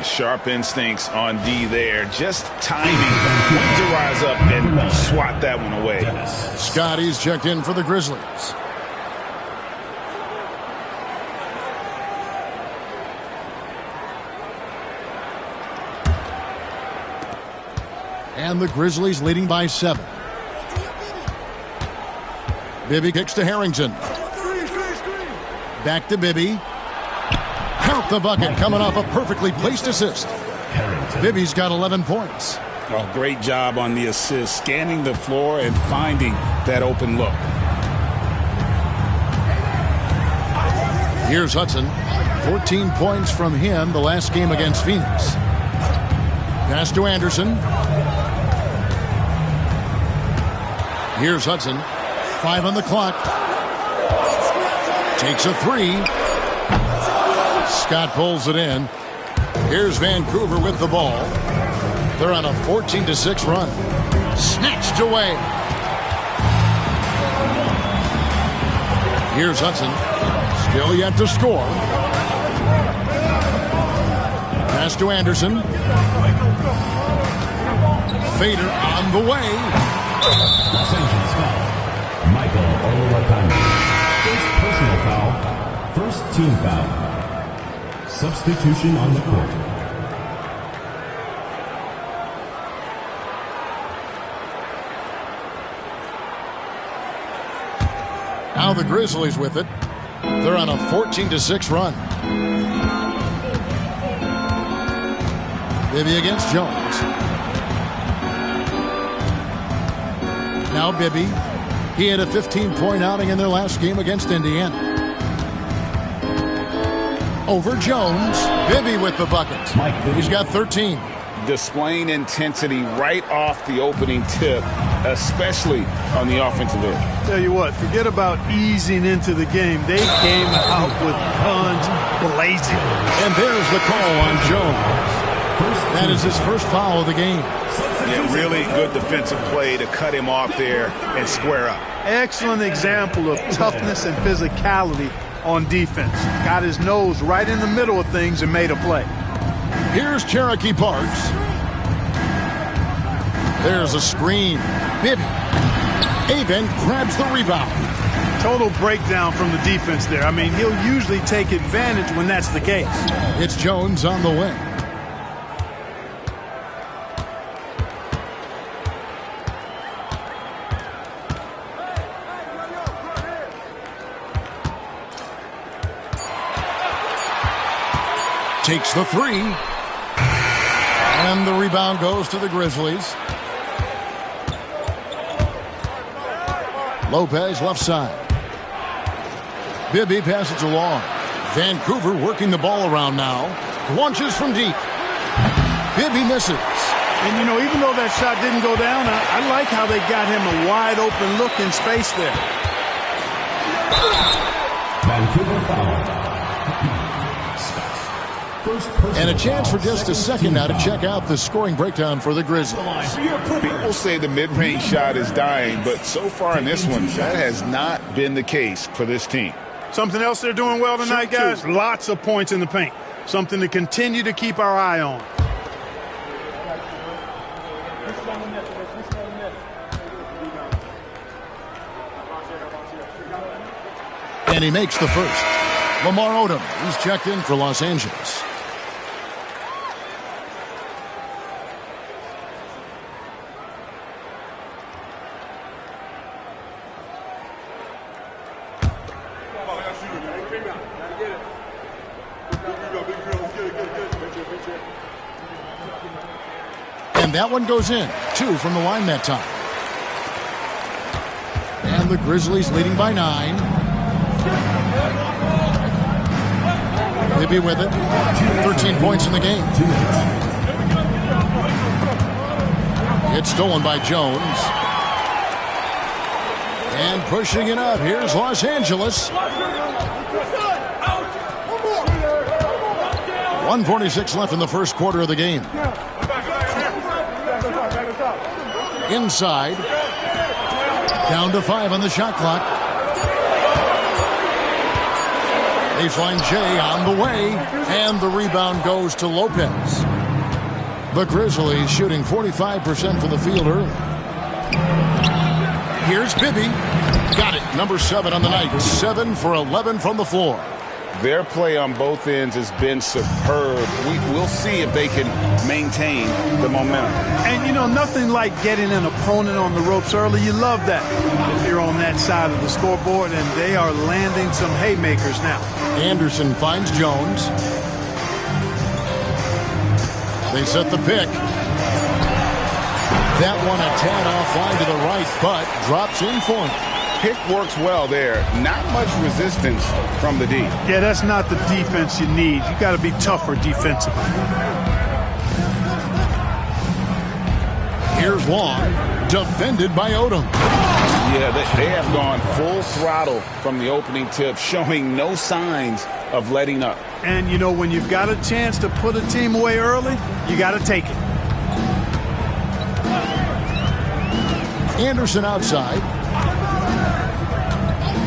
Sharp instincts on D there. Just timing to rise up and swat that one away. Scotty's checked in for the Grizzlies. And the Grizzlies leading by 7. Bibby kicks to Harrington. Back to Bibby. Count the bucket, coming off a perfectly placed assist. Bibby's got 11 points. Oh, great job on the assist, scanning the floor and finding that open look. Here's Hudson. 14 points from him the last game against Phoenix. Pass to Anderson. Here's Hudson. 5 on the clock. Takes a 3. Scott pulls it in. Here's Vancouver with the ball. They're on a 14-6 run. Snatched away. Here's Hudson. Still yet to score. Pass to Anderson. Fader on the way. Los Angeles foul. Michael Olowokandi. First personal foul. First team foul. Substitution on the court. Now the Grizzlies with it. They're on a 14-6 run. Bibby against Jones. Now Bibby. He had a 15-point outing in their last game against Indiana. Over Jones. Bibby with the bucket. He's got 13. Displaying intensity right off the opening tip, especially on the offensive end. Tell you what, forget about easing into the game. They came out with guns blazing. And there's the call on Jones. That is his first foul of the game. Yeah, really good defensive play to cut him off there and square up. Excellent example of toughness and physicality on defense. Got his nose right in the middle of things and made a play. Here's Cherokee Parks. There's a screen. Bibby. Avon grabs the rebound. Total breakdown from the defense there. I mean, he'll usually take advantage when that's the case. It's Jones on the way. Takes the 3. And the rebound goes to the Grizzlies. Lopez left side. Bibby passes along. Vancouver working the ball around now. Launches from deep. Bibby misses. And, you know, even though that shot didn't go down, I like how they got him a wide open look in space there. Vancouver foul. And a chance for just a second now to check out the scoring breakdown for the Grizzlies. People say the mid-range shot is dying, but so far in this one, that has not been the case for this team. Something else they're doing well tonight, guys? Lots of points in the paint. Something to continue to keep our eye on. And he makes the first. Lamar Odom, he's checked in for Los Angeles. And that one goes in. 2 from the line that time. And the Grizzlies leading by 9. Bibby with it. 13 points in the game. It's stolen by Jones. And pushing it up. Here's Los Angeles. 1:46 left in the first quarter of the game. Inside. Down to 5 on the shot clock. Baseline Jay on the way, and the rebound goes to Lopez. The Grizzlies shooting 45% from the field early. Here's Bibby. Got it. Number 7 on the night. 7 for 11 from the floor. Their play on both ends has been superb. We'll see if they can maintain the momentum. And, you know, nothing like getting an opponent on the ropes early. You love that if you're on that side of the scoreboard, and they are landing some haymakers now. Anderson finds Jones. They set the pick. That one a tad offline to the right, but drops in for him. Pick works well there. Not much resistance from the D. Yeah, that's not the defense you need. You got to be tougher defensively. Here's Long, defended by Odom. Yeah, they have gone full throttle from the opening tip, showing no signs of letting up. And, you know, when you've got a chance to put a team away early, you got to take it. Anderson outside.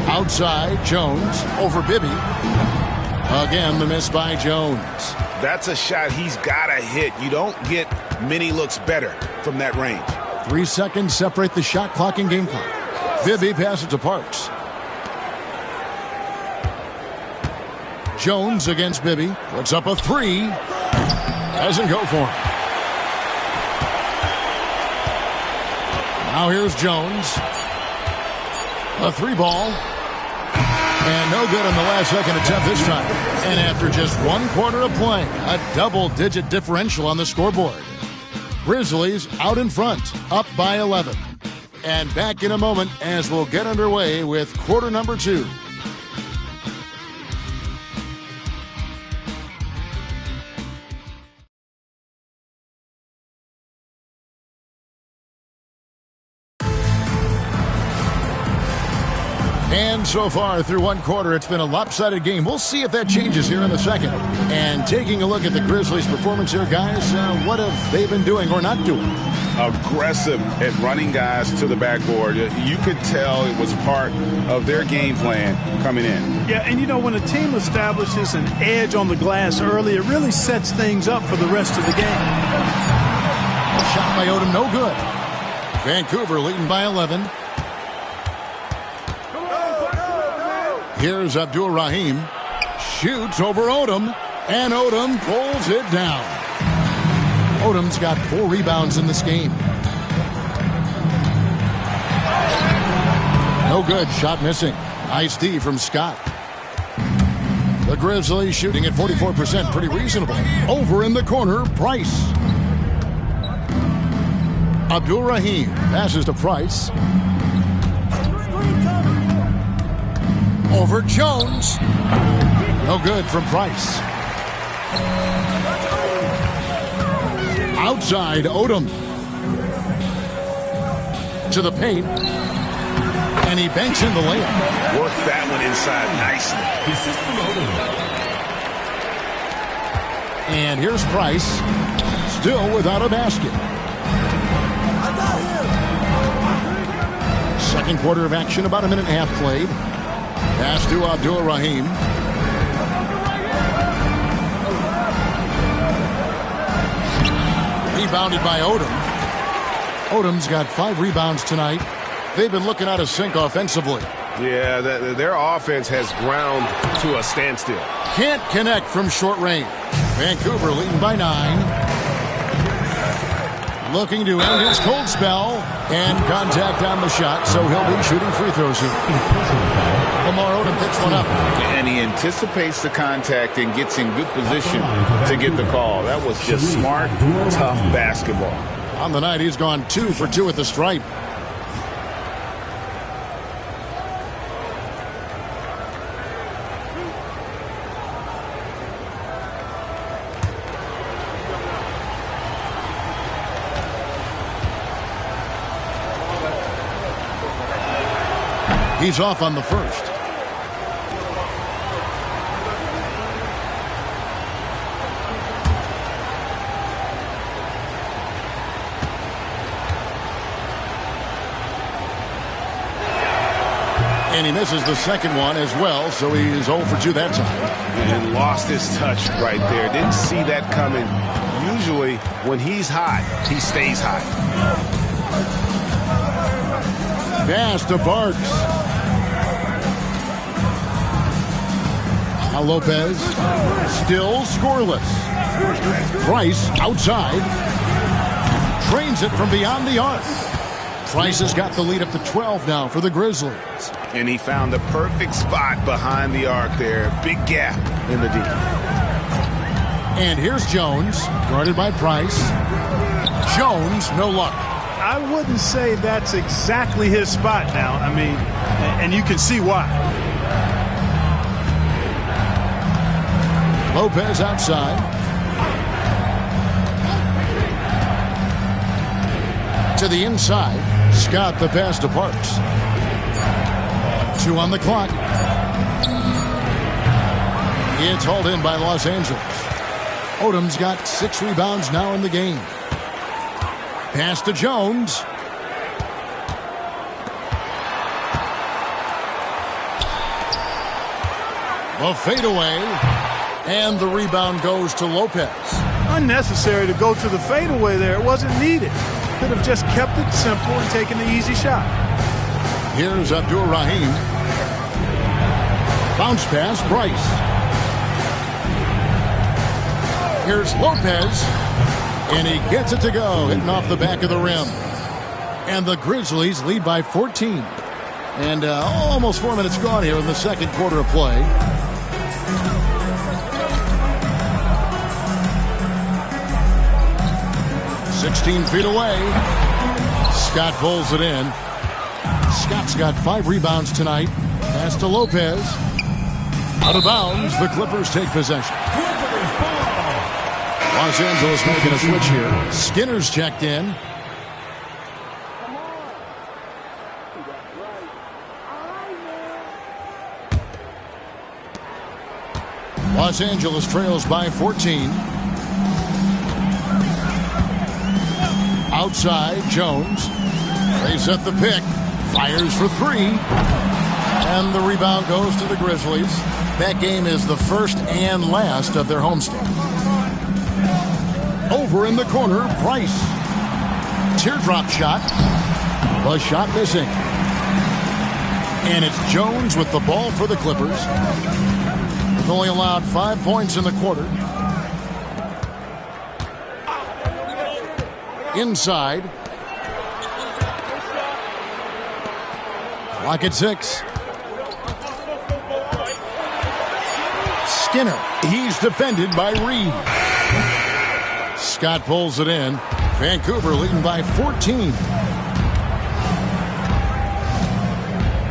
Outside, Jones over Bibby. Again, the miss by Jones. That's a shot he's got to hit. You don't get many looks better from that range. 3 seconds separate the shot clock and game clock. Bibby passes to Parks. Jones against Bibby. Puts up a 3. Doesn't go for him. Now here's Jones. A 3 ball. And no good on the last second attempt this time. And after just 1 quarter of play, a double-digit differential on the scoreboard. Grizzlies out in front, up by 11. And back in a moment as we'll get underway with quarter number 2. And so far through 1 quarter, it's been a lopsided game. We'll see if that changes here in the second. And taking a look at the Grizzlies' performance here, guys, what have they been doing or not doing? Aggressive at running guys to the backboard. You could tell it was part of their game plan coming in. Yeah, and you know, when a team establishes an edge on the glass early, it really sets things up for the rest of the game. Shot by Odom, no good. Vancouver leading by 11. Here's Abdul-Rahim. Shoots over Odom, and Odom pulls it down. Odom's got 4 rebounds in this game. No good. Shot missing. Nice D from Scott. The Grizzlies shooting at 44%. Pretty reasonable. Over in the corner, Price. Abdul-Rahim passes to Price. Over Jones. No good from Price. Outside, Odom. To the paint. And he banks in the layup. Worked that one inside nicely. And here's Price. Still without a basket. Second quarter of action, about a minute and a half played. Pass to Abdul-Rahim. Rebounded by Odom. Odom's got 5 rebounds tonight. They've been looking out of sync offensively. Yeah, their offense has ground to a standstill. Can't connect from short range. Vancouver leading by 9. Looking to end his cold spell. And contact on the shot, so he'll be shooting free throws here. Lamar Odom picks one up. And he anticipates the contact and gets in good position to get the call. That was just smart, tough basketball. On the night, he's gone 2 for 2 at the stripe. He's off on the first. And he misses the second one as well, so he's 0 for 2 that time. And lost his touch right there. Didn't see that coming. Usually, when he's hot, he stays hot. Pass to Barks. Now Lopez still scoreless. Price outside. Trains it from beyond the arc. Price has got the lead up to 12 now for the Grizzlies. And he found the perfect spot behind the arc there. Big gap in the D. And here's Jones, guarded by Price. Jones, no luck. I wouldn't say that's exactly his spot now. I mean, and you can see why. Lopez outside. To the inside. Scott the pass to Parks. 2 on the clock. It's hauled in by Los Angeles. Odom's got 6 rebounds now in the game. Pass to Jones. The fadeaway. And the rebound goes to Lopez. Unnecessary to go to the fadeaway there. It wasn't needed. Could have just kept it simple and taken the easy shot. Here's Abdur-Rahim. Bounce pass, Price. Here's Lopez. And he gets it to go, hitting off the back of the rim. And the Grizzlies lead by 14. And almost 4 minutes gone here in the second quarter of play. "16 feet away." Scott pulls it in. Scott's got 5 rebounds tonight. Pass to Lopez. Out of bounds. The Clippers take possession. Los Angeles making a switch here. Skinner's checked in. Los Angeles trails by 14. Outside, Jones. They set the pick. Fires for 3. And the rebound goes to the Grizzlies. That game is the first and last of their homestand. Over in the corner, Price. Teardrop shot. The shot missing. And it's Jones with the ball for the Clippers. They've only allowed 5 points in the quarter. Inside. Clock at 6. Skinner. He's defended by Reed. Scott pulls it in. Vancouver leading by 14.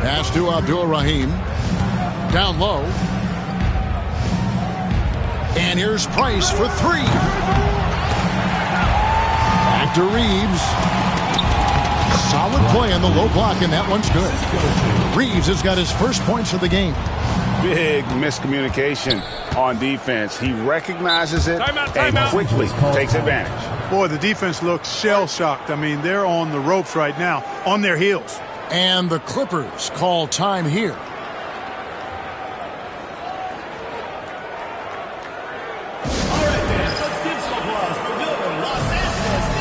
Pass to Abdur-Rahim. Down low. And here's Price for 3. Back to Reeves. Solid play on the low block, and that one's good. Reeves has got his first points of the game. Big miscommunication on defense. He recognizes it and quickly takes advantage. Boy, the defense looks shell-shocked. I mean, they're on the ropes right now, on their heels. And the Clippers call time here. All right, fans, let's give some applause for builder Los Angeles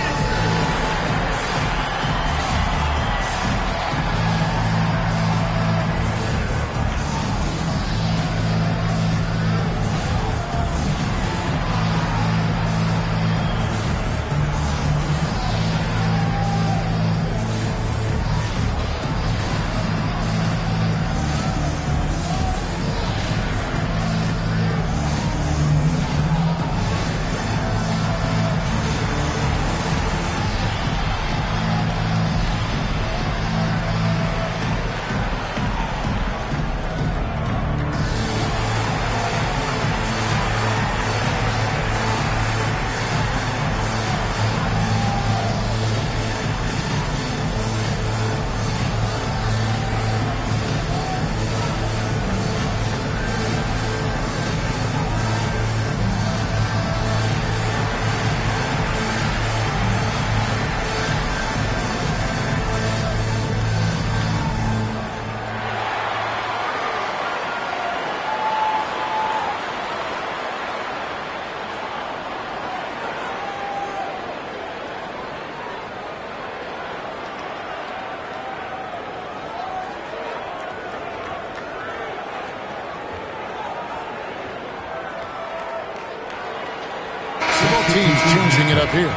teams changing it up here.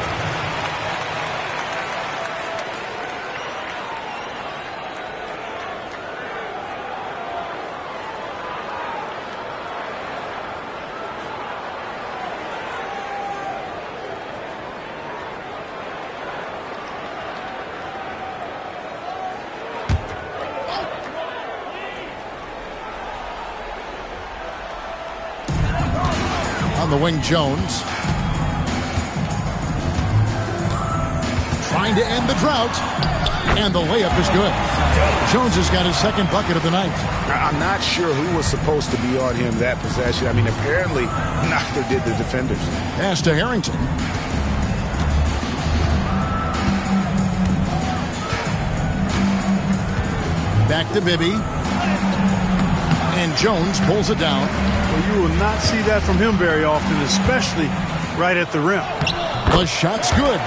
On the wing, Jones. Trying to end the drought. And the layup is good. Jones has got his second bucket of the night. I'm not sure who was supposed to be on him that possession. I mean, apparently neither did the defenders. Pass to Harrington. Back to Bibby. And Jones pulls it down. Well, you will not see that from him very often, especially right at the rim. The shot's good.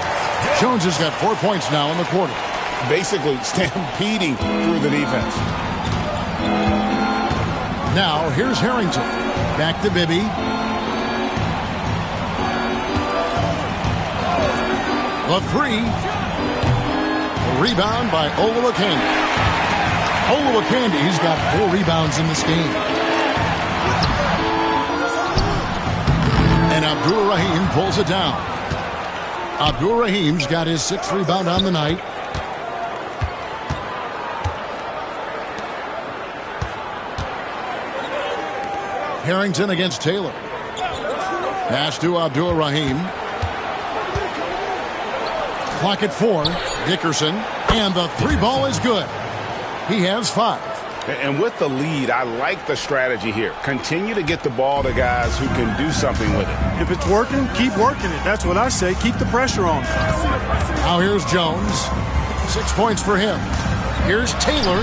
Jones has got 4 points now in the quarter. Basically stampeding through the defense. Now, here's Harrington. Back to Bibby. The three. A rebound by Olowokandi. Olowokandi's got 4 rebounds in this game. And Abdur-Rahim pulls it down. Abdur-Rahim's got his 6th rebound on the night. Harrington against Taylor. Pass to Abdur-Rahim. Clock at 4. Dickerson. And the 3 ball is good. He has 5. And with the lead, I like the strategy here. Continue to get the ball to guys who can do something with it. If it's working, keep working it. That's what I say. Keep the pressure on. Now here's Jones. 6 points for him. Here's Taylor.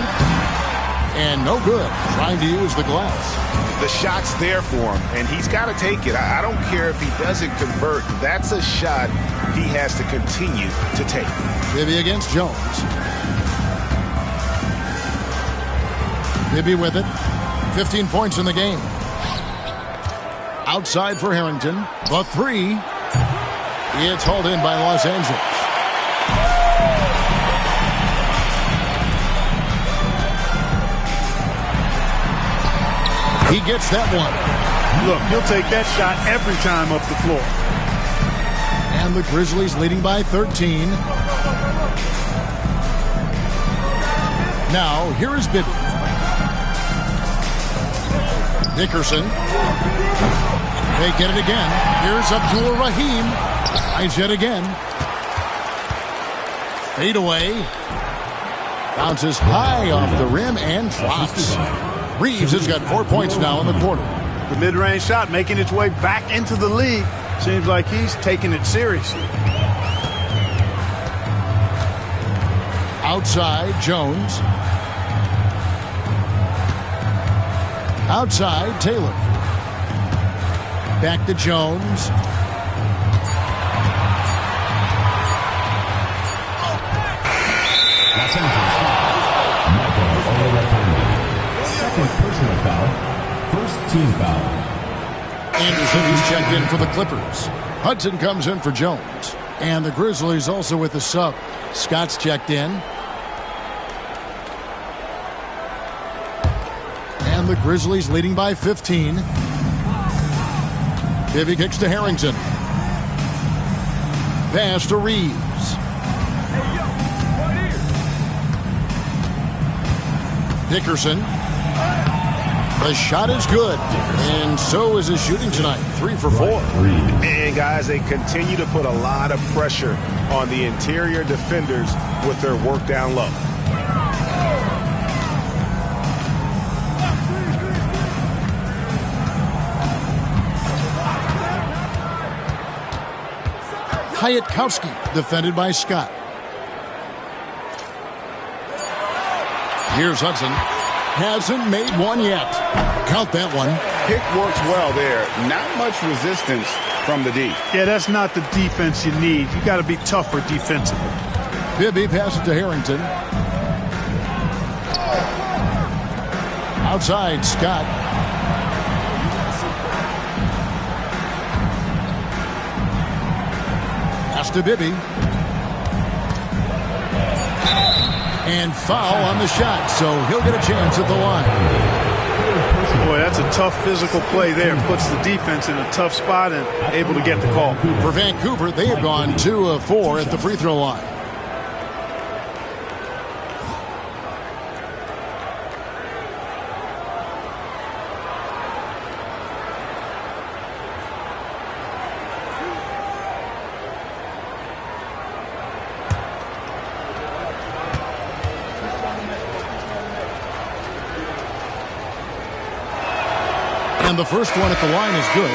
And no good. Trying to use the glass. The shot's there for him, and he's got to take it. I don't care if he doesn't convert. That's a shot he has to continue to take. Bibby against Jones. Bibby with it. 15 points in the game. Outside for Harrington. The 3. It's hauled in by Los Angeles. He gets that one. Look, he'll take that shot every time up the floor. And the Grizzlies leading by 13. Now, here is Bibby. Dickerson. They get it again. Here's Abdur-Rahim. Eyes yet again. Fade away. Bounces high off the rim and drops. Reeves has got 4 points now in the quarter. The mid-range shot making its way back into the league. Seems like he's taking it seriously. Outside, Jones. Outside, Taylor. Back to Jones. Los Angeles foul. Michael Olowokandi. Second personal foul. First team foul. Anderson is checked in for the Clippers. Hudson comes in for Jones. And the Grizzlies also with the sub. Scott's checked in. And the Grizzlies leading by 15. Bibby kicks to Harrington. Pass to Reeves. Dickerson. The shot is good. And so is his shooting tonight. 3 for 4. And guys, they continue to put a lot of pressure on the interior defenders with their work down low. Hayatkowski defended by Scott. Here's Hudson. Hasn't made one yet. Count that one. Pick works well there. Not much resistance from the D. Yeah, that's not the defense you need. You got to be tougher defensively. Bibby passes to Harrington. Outside, Scott. to Bibby. And foul on the shot, so he'll get a chance at the line. Boy, that's a tough physical play there. Puts the defense in a tough spot and able to get the call. For Vancouver, they have gone 2 of 4 at the free throw line. And the first one at the line is good.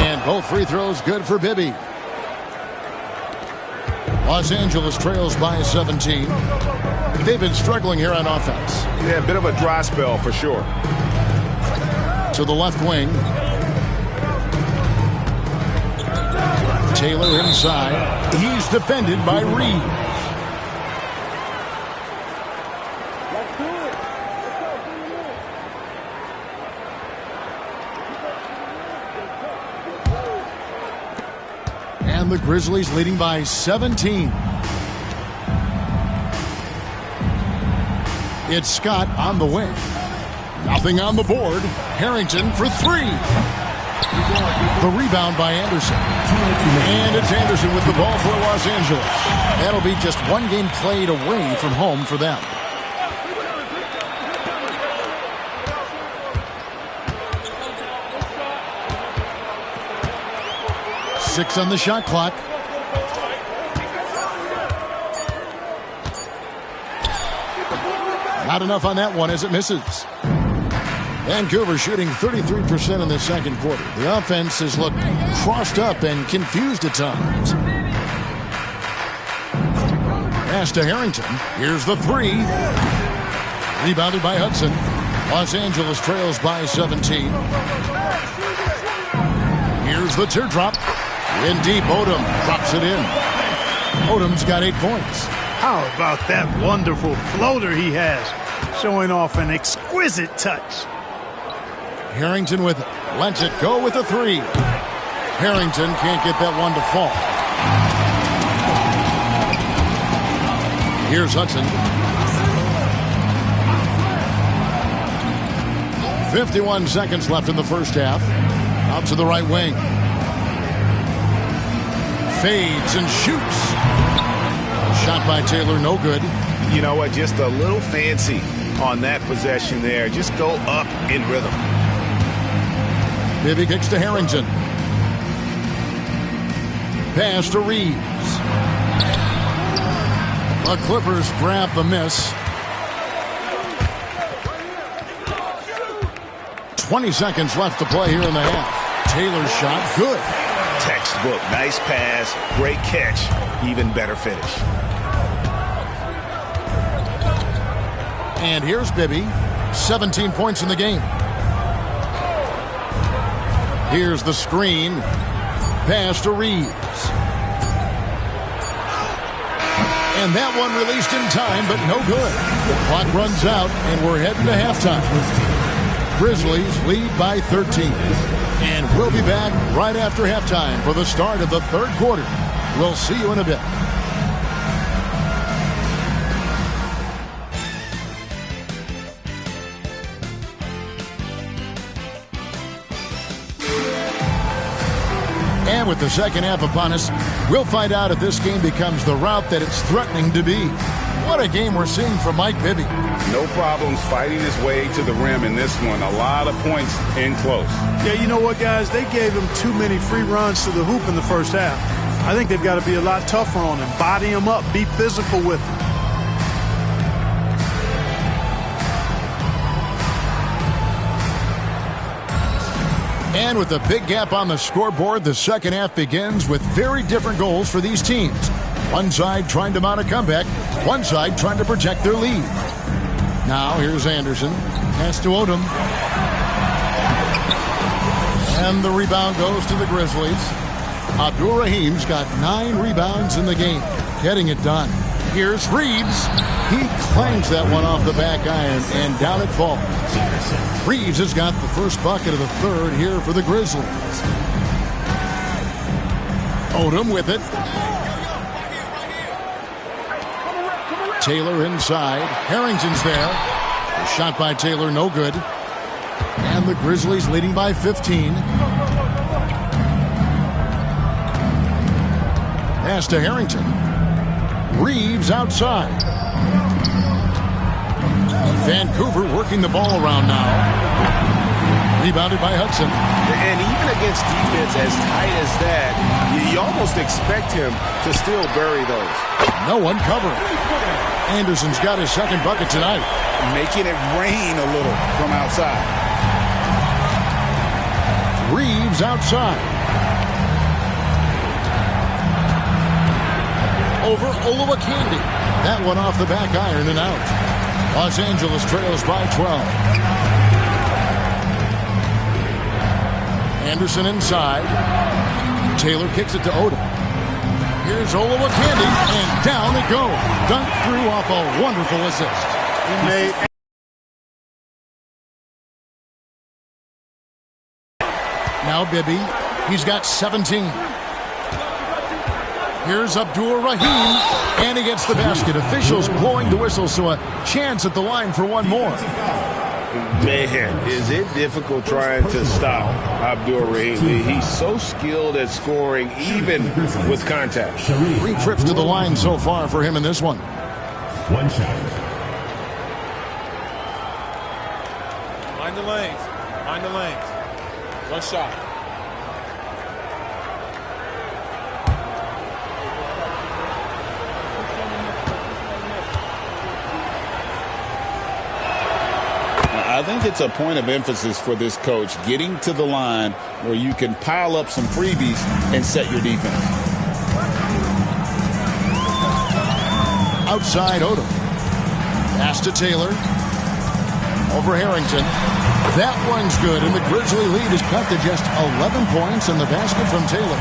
And both free throws good for Bibby. Los Angeles trails by 17. They've been struggling here on offense. Yeah, a bit of a dry spell for sure. To the left wing. Taylor inside. He's defended by Reed. And the Grizzlies leading by 17. It's Scott on the wing. Nothing on the board. Harrington for 3. The rebound by Anderson. And it's Anderson with the ball for Los Angeles. That'll be just one game played away from home for them. Six on the shot clock. Not enough on that one as it misses. Vancouver shooting 33% in the second quarter. The offense has looked crossed up and confused at times. Pass to Harrington. Here's the 3. Rebounded by Hudson. Los Angeles trails by 17. Here's the teardrop. In deep, Odom drops it in. Odom's got 8 points. How about that wonderful floater he has? Showing off an exquisite touch. Harrington with it. Lets it go with the 3. Harrington can't get that one to fall. Here's Hudson. 51 seconds left in the first half. Out to the right wing. Fades and shoots. Shot by Taylor, no good. You know what? Just a little fancy on that possession there. Just go up in rhythm. Bibby kicks to Harrington. Pass to Reeves. The Clippers grab the miss. 20 seconds left to play here in the half. Taylor's shot, good. Textbook, nice pass, great catch, even better finish. And here's Bibby, 17 points in the game. Here's the screen. Pass to Reeves. And that one released in time, but no good. The clock runs out, and we're heading to halftime. Grizzlies lead by 13. And we'll be back right after halftime for the start of the third quarter. We'll see you in a bit. And with the second half upon us, we'll find out if this game becomes the rout that it's threatening to be. What a game we're seeing from Mike Bibby. No problems fighting his way to the rim in this one. A lot of points in close. Yeah, you know what, guys? They gave him too many free runs to the hoop in the first half. I think they've got to be a lot tougher on him. Body him up. Be physical with him. And with a big gap on the scoreboard, the second half begins with very different goals for these teams. One side trying to mount a comeback, one side trying to protect their lead. Now here's Anderson. Pass to Odom. And the rebound goes to the Grizzlies. Abdur Rahim's got 9 rebounds in the game, getting it done. Here's Reeves. He clangs that one off the back iron, and down it falls. Reeves has got the first bucket of the third here for the Grizzlies. Odom with it. Taylor inside. Harrington's there. The shot by Taylor, no good. And the Grizzlies leading by 15. Pass to Harrington. Reeves outside. Vancouver working the ball around now. Rebounded by Hudson. And even against defense as tight as that, you almost expect him to still bury those. No one covering. Anderson's got his second bucket tonight. Making it rain a little from outside. Reeves outside. Over Olowokandi. That one off the back iron and out. Los Angeles trails by 12. Anderson inside. Taylor kicks it to Odom. Here's Olowokandi, and down it goes. Dunk through off a wonderful assist. He made. Now Bibby. He's got 17. Here's Abdur Rahim, and he gets the basket. Officials blowing the whistle, so a chance at the line for one more. Man, is it difficult trying to stop Abdur Rahim. He's so skilled at scoring, even with contact. 3 trips to the line so far for him in this one. One shot. Mind the lanes. Mind the lanes. One shot. I think it's a point of emphasis for this coach, getting to the line where you can pile up some freebies and set your defense. Outside Odom. Pass to Taylor. Over Harrington. That one's good, and the Grizzly lead is cut to just 11 points in the basket from Taylor.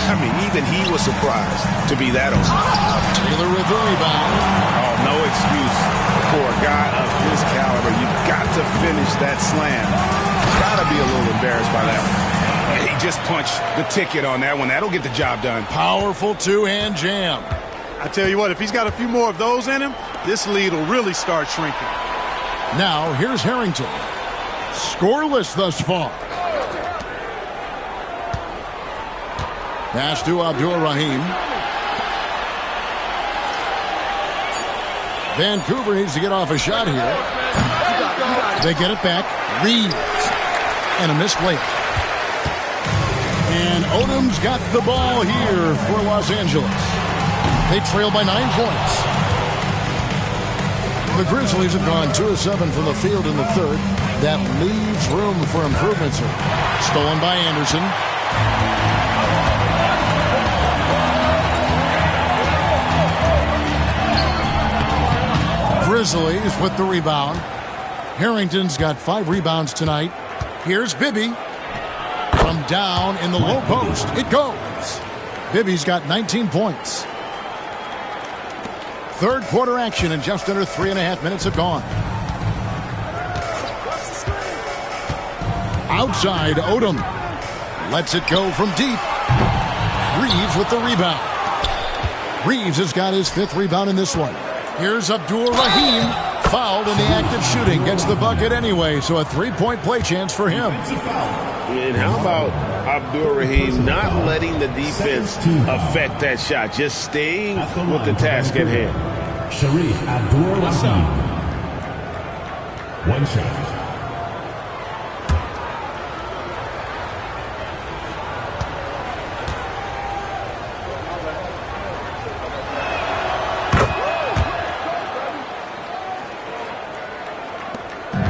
I mean, even he was surprised to be that open. Taylor with the rebound. Oh, no excuse for a guy of his caliber. You've got to finish that slam. Got to be a little embarrassed by that one. And he just punched the ticket on that one. That'll get the job done. Powerful two-hand jam. I tell you what, if he's got a few more of those in him, this lead will really start shrinking. Now, here's Harrington. Scoreless thus far. Pass to Abdur Rahim. Vancouver needs to get off a shot here. They get it back. Reeves. And a missed layup. And Odom's got the ball here for Los Angeles. They trail by 9 points. The Grizzlies have gone 2 of 7 from the field in the third. That leaves room for improvements here. Stolen by Anderson. Grizzlies with the rebound. Harrington's got 5 rebounds tonight. Here's Bibby. From down in the low post, it goes. Bibby's got 19 points. Third quarter action, and just under 3.5 minutes have gone. Outside, Odom lets it go from deep. Reeves with the rebound. Reeves has got his 5th rebound in this one. Here's Abdur Rahim, fouled in the act of shooting. Gets the bucket anyway, so a 3-point play chance for him. And how about Abdur Rahim not letting the defense affect that shot, just staying with the task at hand. Shareef Abdur-Rahim. One shot.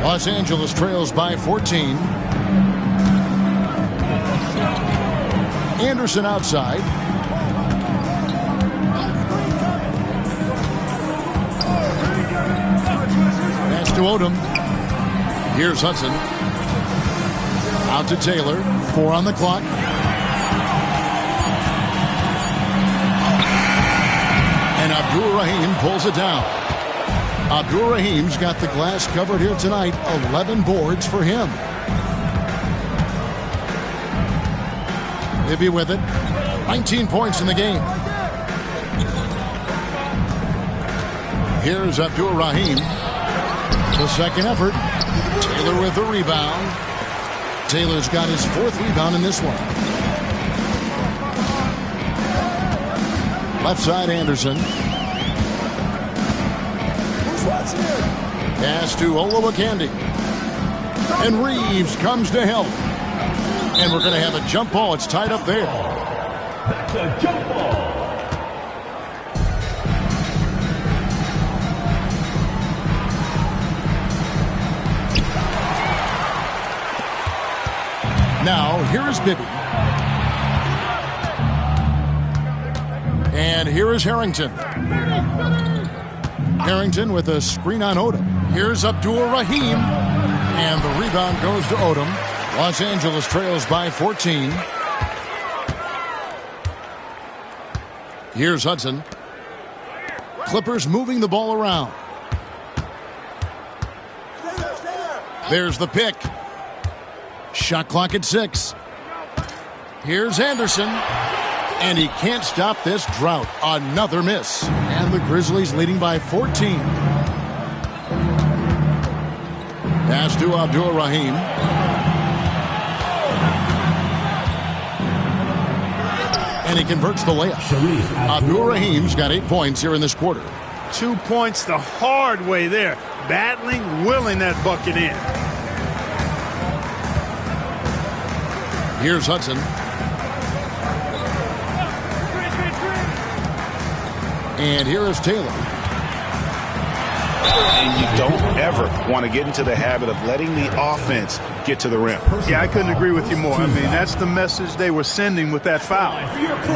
Los Angeles trails by 14. Anderson outside. Pass to Odom. Here's Hudson. Out to Taylor. 4 on the clock. And Abdur-Rahim pulls it down. Abdur-Rahim's got the glass covered here tonight. 11 boards for him. Bibby with it. 19 points in the game. Here's Abdur-Rahim. The second effort. Taylor with the rebound. Taylor's got his 4th rebound in this one. Left side, Anderson. Pass to Olowokandi. And Reeves comes to help. And we're going to have a jump ball. It's tied up there. That's a jump ball. Now, here is Bibby. And here is Harrington. Harrington with a screen on Odom. Here's Abdur-Rahim. And the rebound goes to Odom. Los Angeles trails by 14. Here's Hudson. Clippers moving the ball around. There's the pick. Shot clock at 6. Here's Anderson. And he can't stop this drought. Another miss. And the Grizzlies leading by 14. Pass to Abdur-Rahim. And he converts the layup. Abdur-Rahim's got 8 points here in this quarter. 2 points the hard way there. Battling, willing that bucket in. Here's Hudson. And here is Taylor. And you don't ever want to get into the habit of letting the offense get to the rim. Yeah, I couldn't agree with you more. I mean, that's the message they were sending with that foul.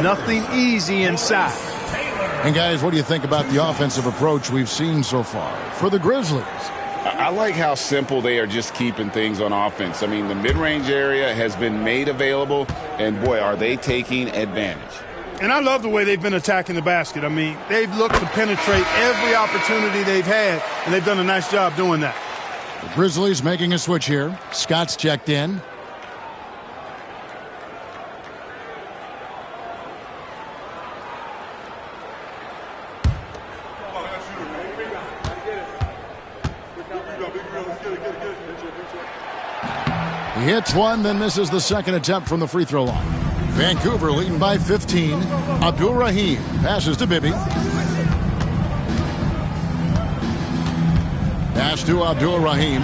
Nothing easy inside. And guys, what do you think about the offensive approach we've seen so far for the Grizzlies? I like how simple they are just keeping things on offense. I mean, the mid-range area has been made available, and boy, are they taking advantage. And I love the way they've been attacking the basket. I mean, they've looked to penetrate every opportunity they've had, and they've done a nice job doing that. The Grizzlies making a switch here. Scott's checked in. He hits one, then misses the second attempt from the free throw line. Vancouver leading by 15. Abdur-Rahim passes to Bibby. Pass to Abdur-Rahim.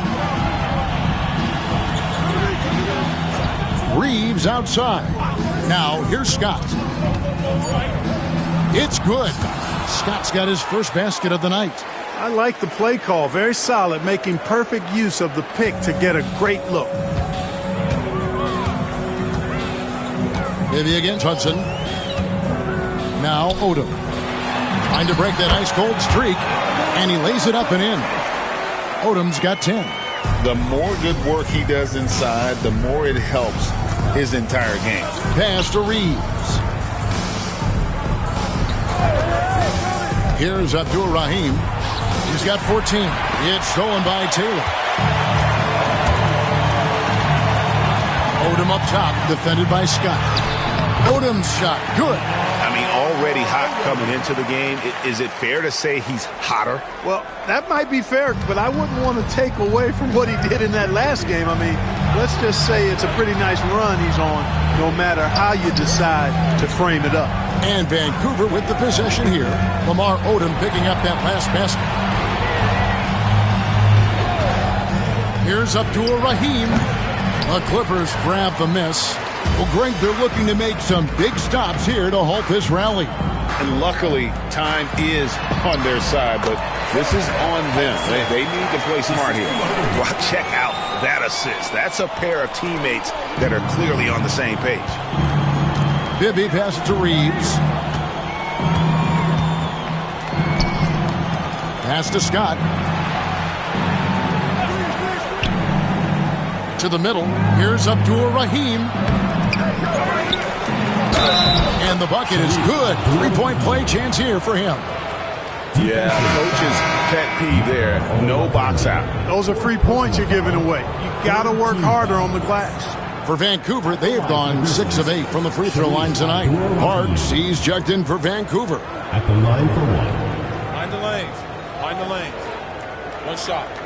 Reeves outside. Now here's Scott. It's good. Scott's got his first basket of the night. I like the play call. Very solid, making perfect use of the pick to get a great look. Bibby against Hudson. Now Odom. Trying to break that ice-cold streak. And he lays it up and in. Odom's got 10. The more good work he does inside, the more it helps his entire game. Pass to Reeves. Here's Abdur-Rahim. He's got 14. It's stolen by Taylor. Odom up top, defended by Scott. Odom's shot, good. I mean, already hot coming into the game. Is it fair to say he's hotter? Well, that might be fair, but I wouldn't want to take away from what he did in that last game. I mean, let's just say it's a pretty nice run he's on, no matter how you decide to frame it up. And Vancouver with the possession here. Lamar Odom picking up that last basket. Here's Abdur-Rahim. The Clippers grab the miss. Well, Greg, they're looking to make some big stops here to halt this rally. And luckily, time is on their side, but this is on them. They need to play smart here. Well, check out that assist. That's a pair of teammates that are clearly on the same page. Bibby passes to Reeves. Pass to Scott. to the middle. Here's Abdul Rahim. And the bucket is good. 3-point play chance here for him. Yeah, coach's pet peeve there. No box out. Those are free points you're giving away. You got to work harder on the glass. For Vancouver, they have gone 6 of 8 from the free throw line tonight. Parks, he's checked in for Vancouver. At the line for one. Find the lanes. Find the lanes. One shot.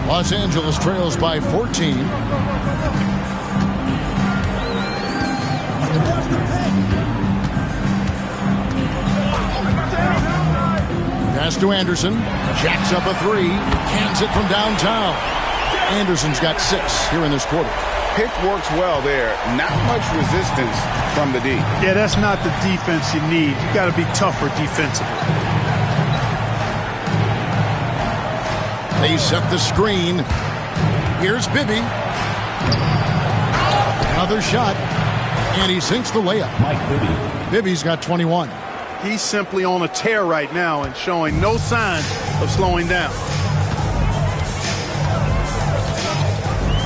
Los Angeles trails by 14. Pass to Anderson. Jacks up a three. Hands it from downtown. Anderson's got 6 here in this quarter. Pick works well there. Not much resistance from the D. Yeah, that's not the defense you need. You got to be tougher defensively. They set the screen. Here's Bibby. Another shot. And he sinks the layup. Mike Bibby. Bibby's got 21. He's simply on a tear right now and showing no signs of slowing down.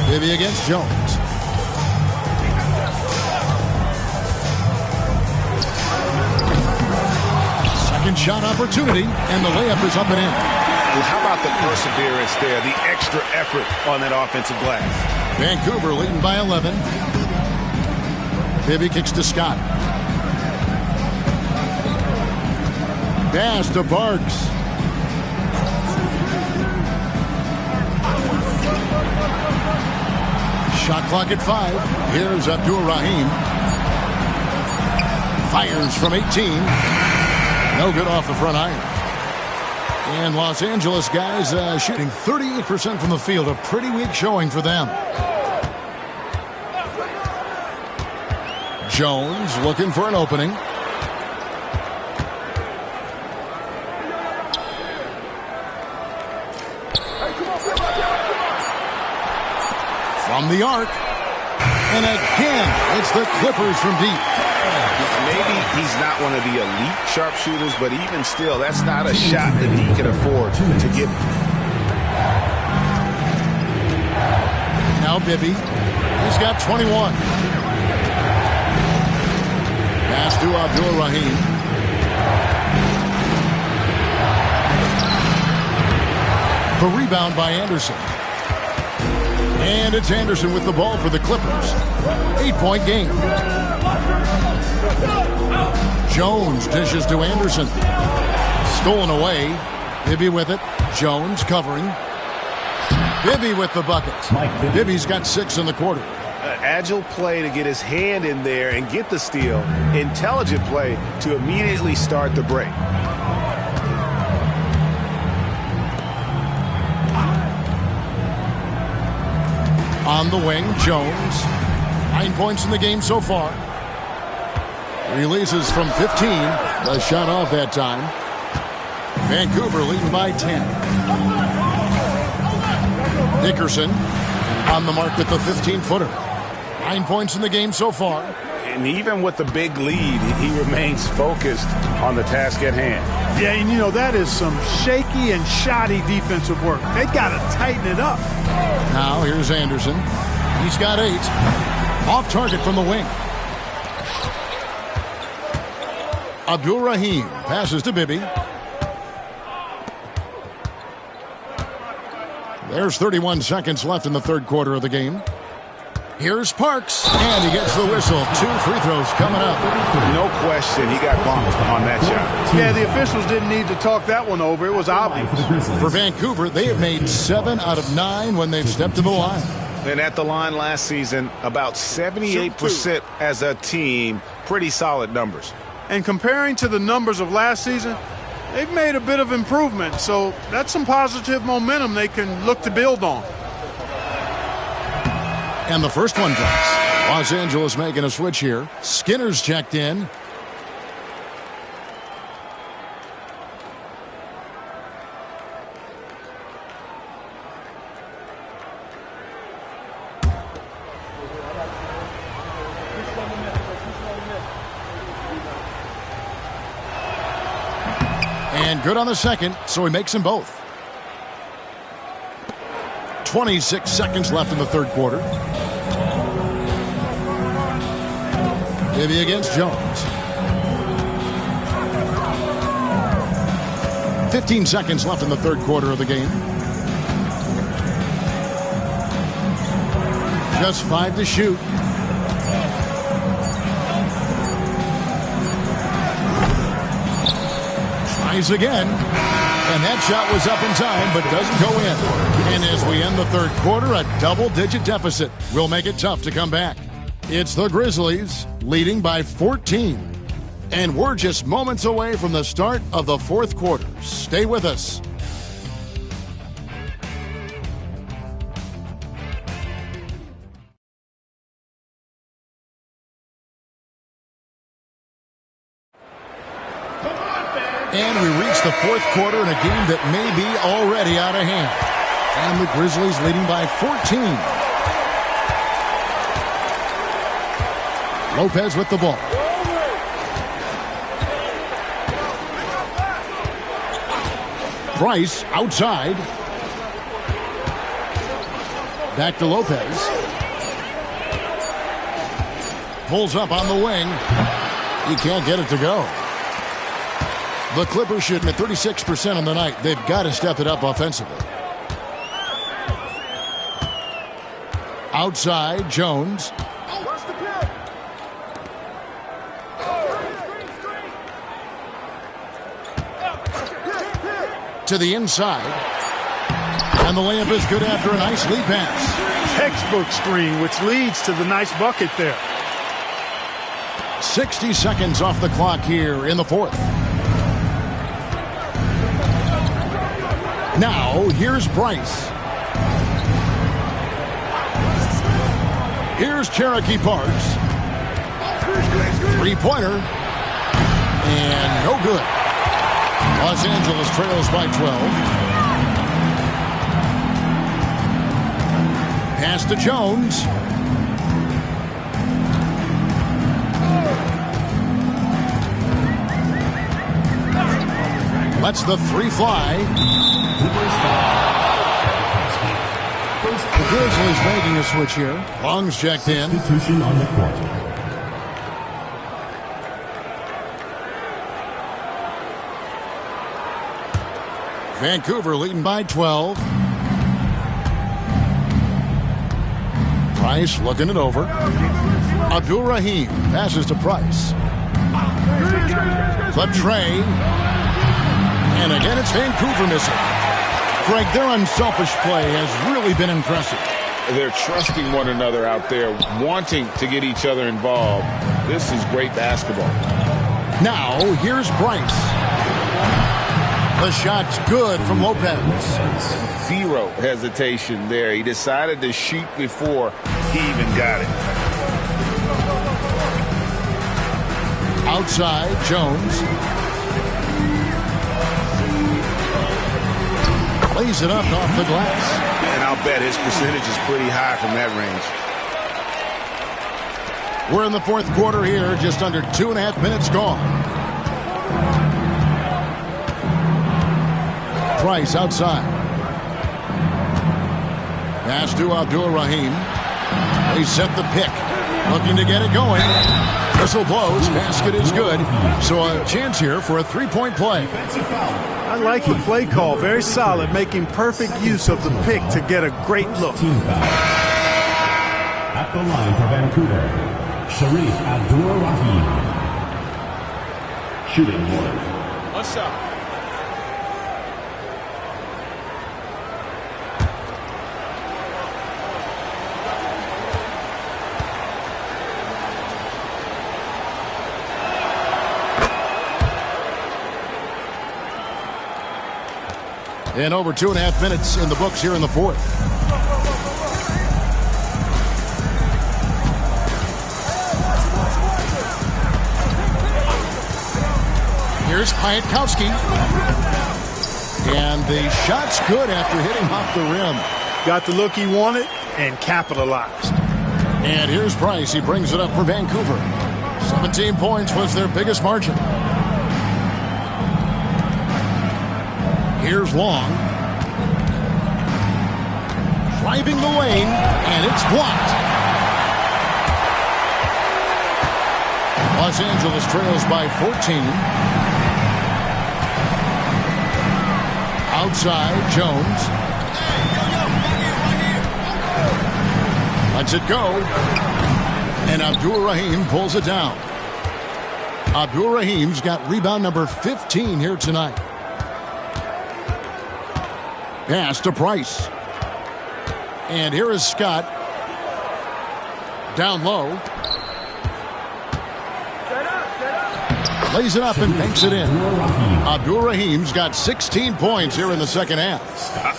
Bibby against Jones. Second shot opportunity, and the layup is up and in. Well, how about the perseverance there, the extra effort on that offensive glass? Vancouver leading by 11. Bibby kicks to Scott. Pass to Parks. Shot clock at 5. Here's Abdul Rahim. Fires from 18. No good off the front iron. And Los Angeles guys shooting 38% from the field. A pretty weak showing for them. Jones looking for an opening. From the arc. And again, it's the Clippers from deep. Maybe he's not one of the elite sharpshooters, but even still, that's not a shot that he can afford to give. Now Bibby. He's got 21. Pass to Abdul Rahim. The rebound by Anderson. And it's Anderson with the ball for the Clippers. 8-point game. Jones dishes to Anderson. Stolen away. Bibby with it. Jones covering. Bibby with the bucket. Bibby's got 6 in the quarter. Agile play to get his hand in there and get the steal. Intelligent play to immediately start the break. On the wing, Jones. 9 points in the game so far. Releases from 15. The shot off that time. Vancouver leading by 10. Dickerson on the mark with the 15-footer. 9 points in the game so far. And even with the big lead, he remains focused on the task at hand. Yeah, and you know, that is some shaky and shoddy defensive work. They got to tighten it up. Now here's Anderson. He's got 8. Off target from the wing. Abdul Rahim passes to Bibby. There's 31 seconds left in the third quarter of the game. Here's Parks, and he gets the whistle. 2 free throws coming up. No question, he got bumped on that shot. Yeah, the officials didn't need to talk that one over. It was obvious. For Vancouver, they have made 7 out of 9 when they've stepped to the line. And at the line last season, about 78% as a team. Pretty solid numbers. And comparing to the numbers of last season, they've made a bit of improvement. So that's some positive momentum they can look to build on. And the first one drops. Los Angeles making a switch here. Skinner's checked in. And good on the second, so he makes them both. 26 seconds left in the third quarter. Gibby against Jones. 15 seconds left in the third quarter of the game. Just 5 to shoot. Tries again. And that shot was up in time, but doesn't go in. And as we end the third quarter, a double-digit deficit will make it tough to come back. It's the Grizzlies leading by 14. And we're just moments away from the start of the fourth quarter. Stay with us. And we reach the fourth quarter in a game that may be already out of hand. And the Grizzlies leading by 14. Lopez with the ball. Price outside. Back to Lopez. Pulls up on the wing. He can't get it to go. The Clippers shooting at 36% on the night. They've got to step it up offensively. Outside, Jones. To the inside. And the layup is good after a nice lead pass. Textbook screen, which leads to the nice bucket there. 60 seconds off the clock here in the fourth. Now, here's Bryce. Here's Cherokee Parks. Three-pointer. And no good. Los Angeles trails by 12. Pass to Jones. Lets the three fly. The Grizzlies making a switch here. Long's checked in. Substitution on the court. Vancouver leading by 12. Price looking it over. Abdul Rahim passes to Price. The tray. And again, it's Vancouver missing. Greg, their unselfish play has really been impressive. They're trusting one another out there, wanting to get each other involved. This is great basketball. Now, here's Bryce. The shot's good from Lopez. Zero hesitation there. He decided to shoot before he even got it. Outside, Jones. Lays it up off the glass. And I'll bet his percentage is pretty high from that range. We're in the fourth quarter here, just under 2.5 minutes gone. Price outside. Pass to Abdul Rahim. They set the pick. Looking to get it going. Whistle blows. Basket is good. So a chance here for a three-point play. I like the play call. Very solid, making perfect use of the pick to get a great look. Team foul. At the line for Vancouver, Sharif Abdur-Rahim. Shooting one. One shot. And over 2.5 minutes in the books here in the fourth. Here's Piatkowski. And the shot's good after hitting off the rim. Got the look he wanted and capitalized. And here's Price. He brings it up for Vancouver. 17 points was their biggest margin. Here's Long. Driving the lane, and it's blocked. Los Angeles trails by 14. Outside, Jones. Lets it go. And Abdur-Rahim pulls it down. Abdur-Rahim's got rebound number 15 here tonight. Pass to Price. And here is Scott. Down low. Lays it up and banks it in. Abdur-Rahim's got 16 points here in the second half.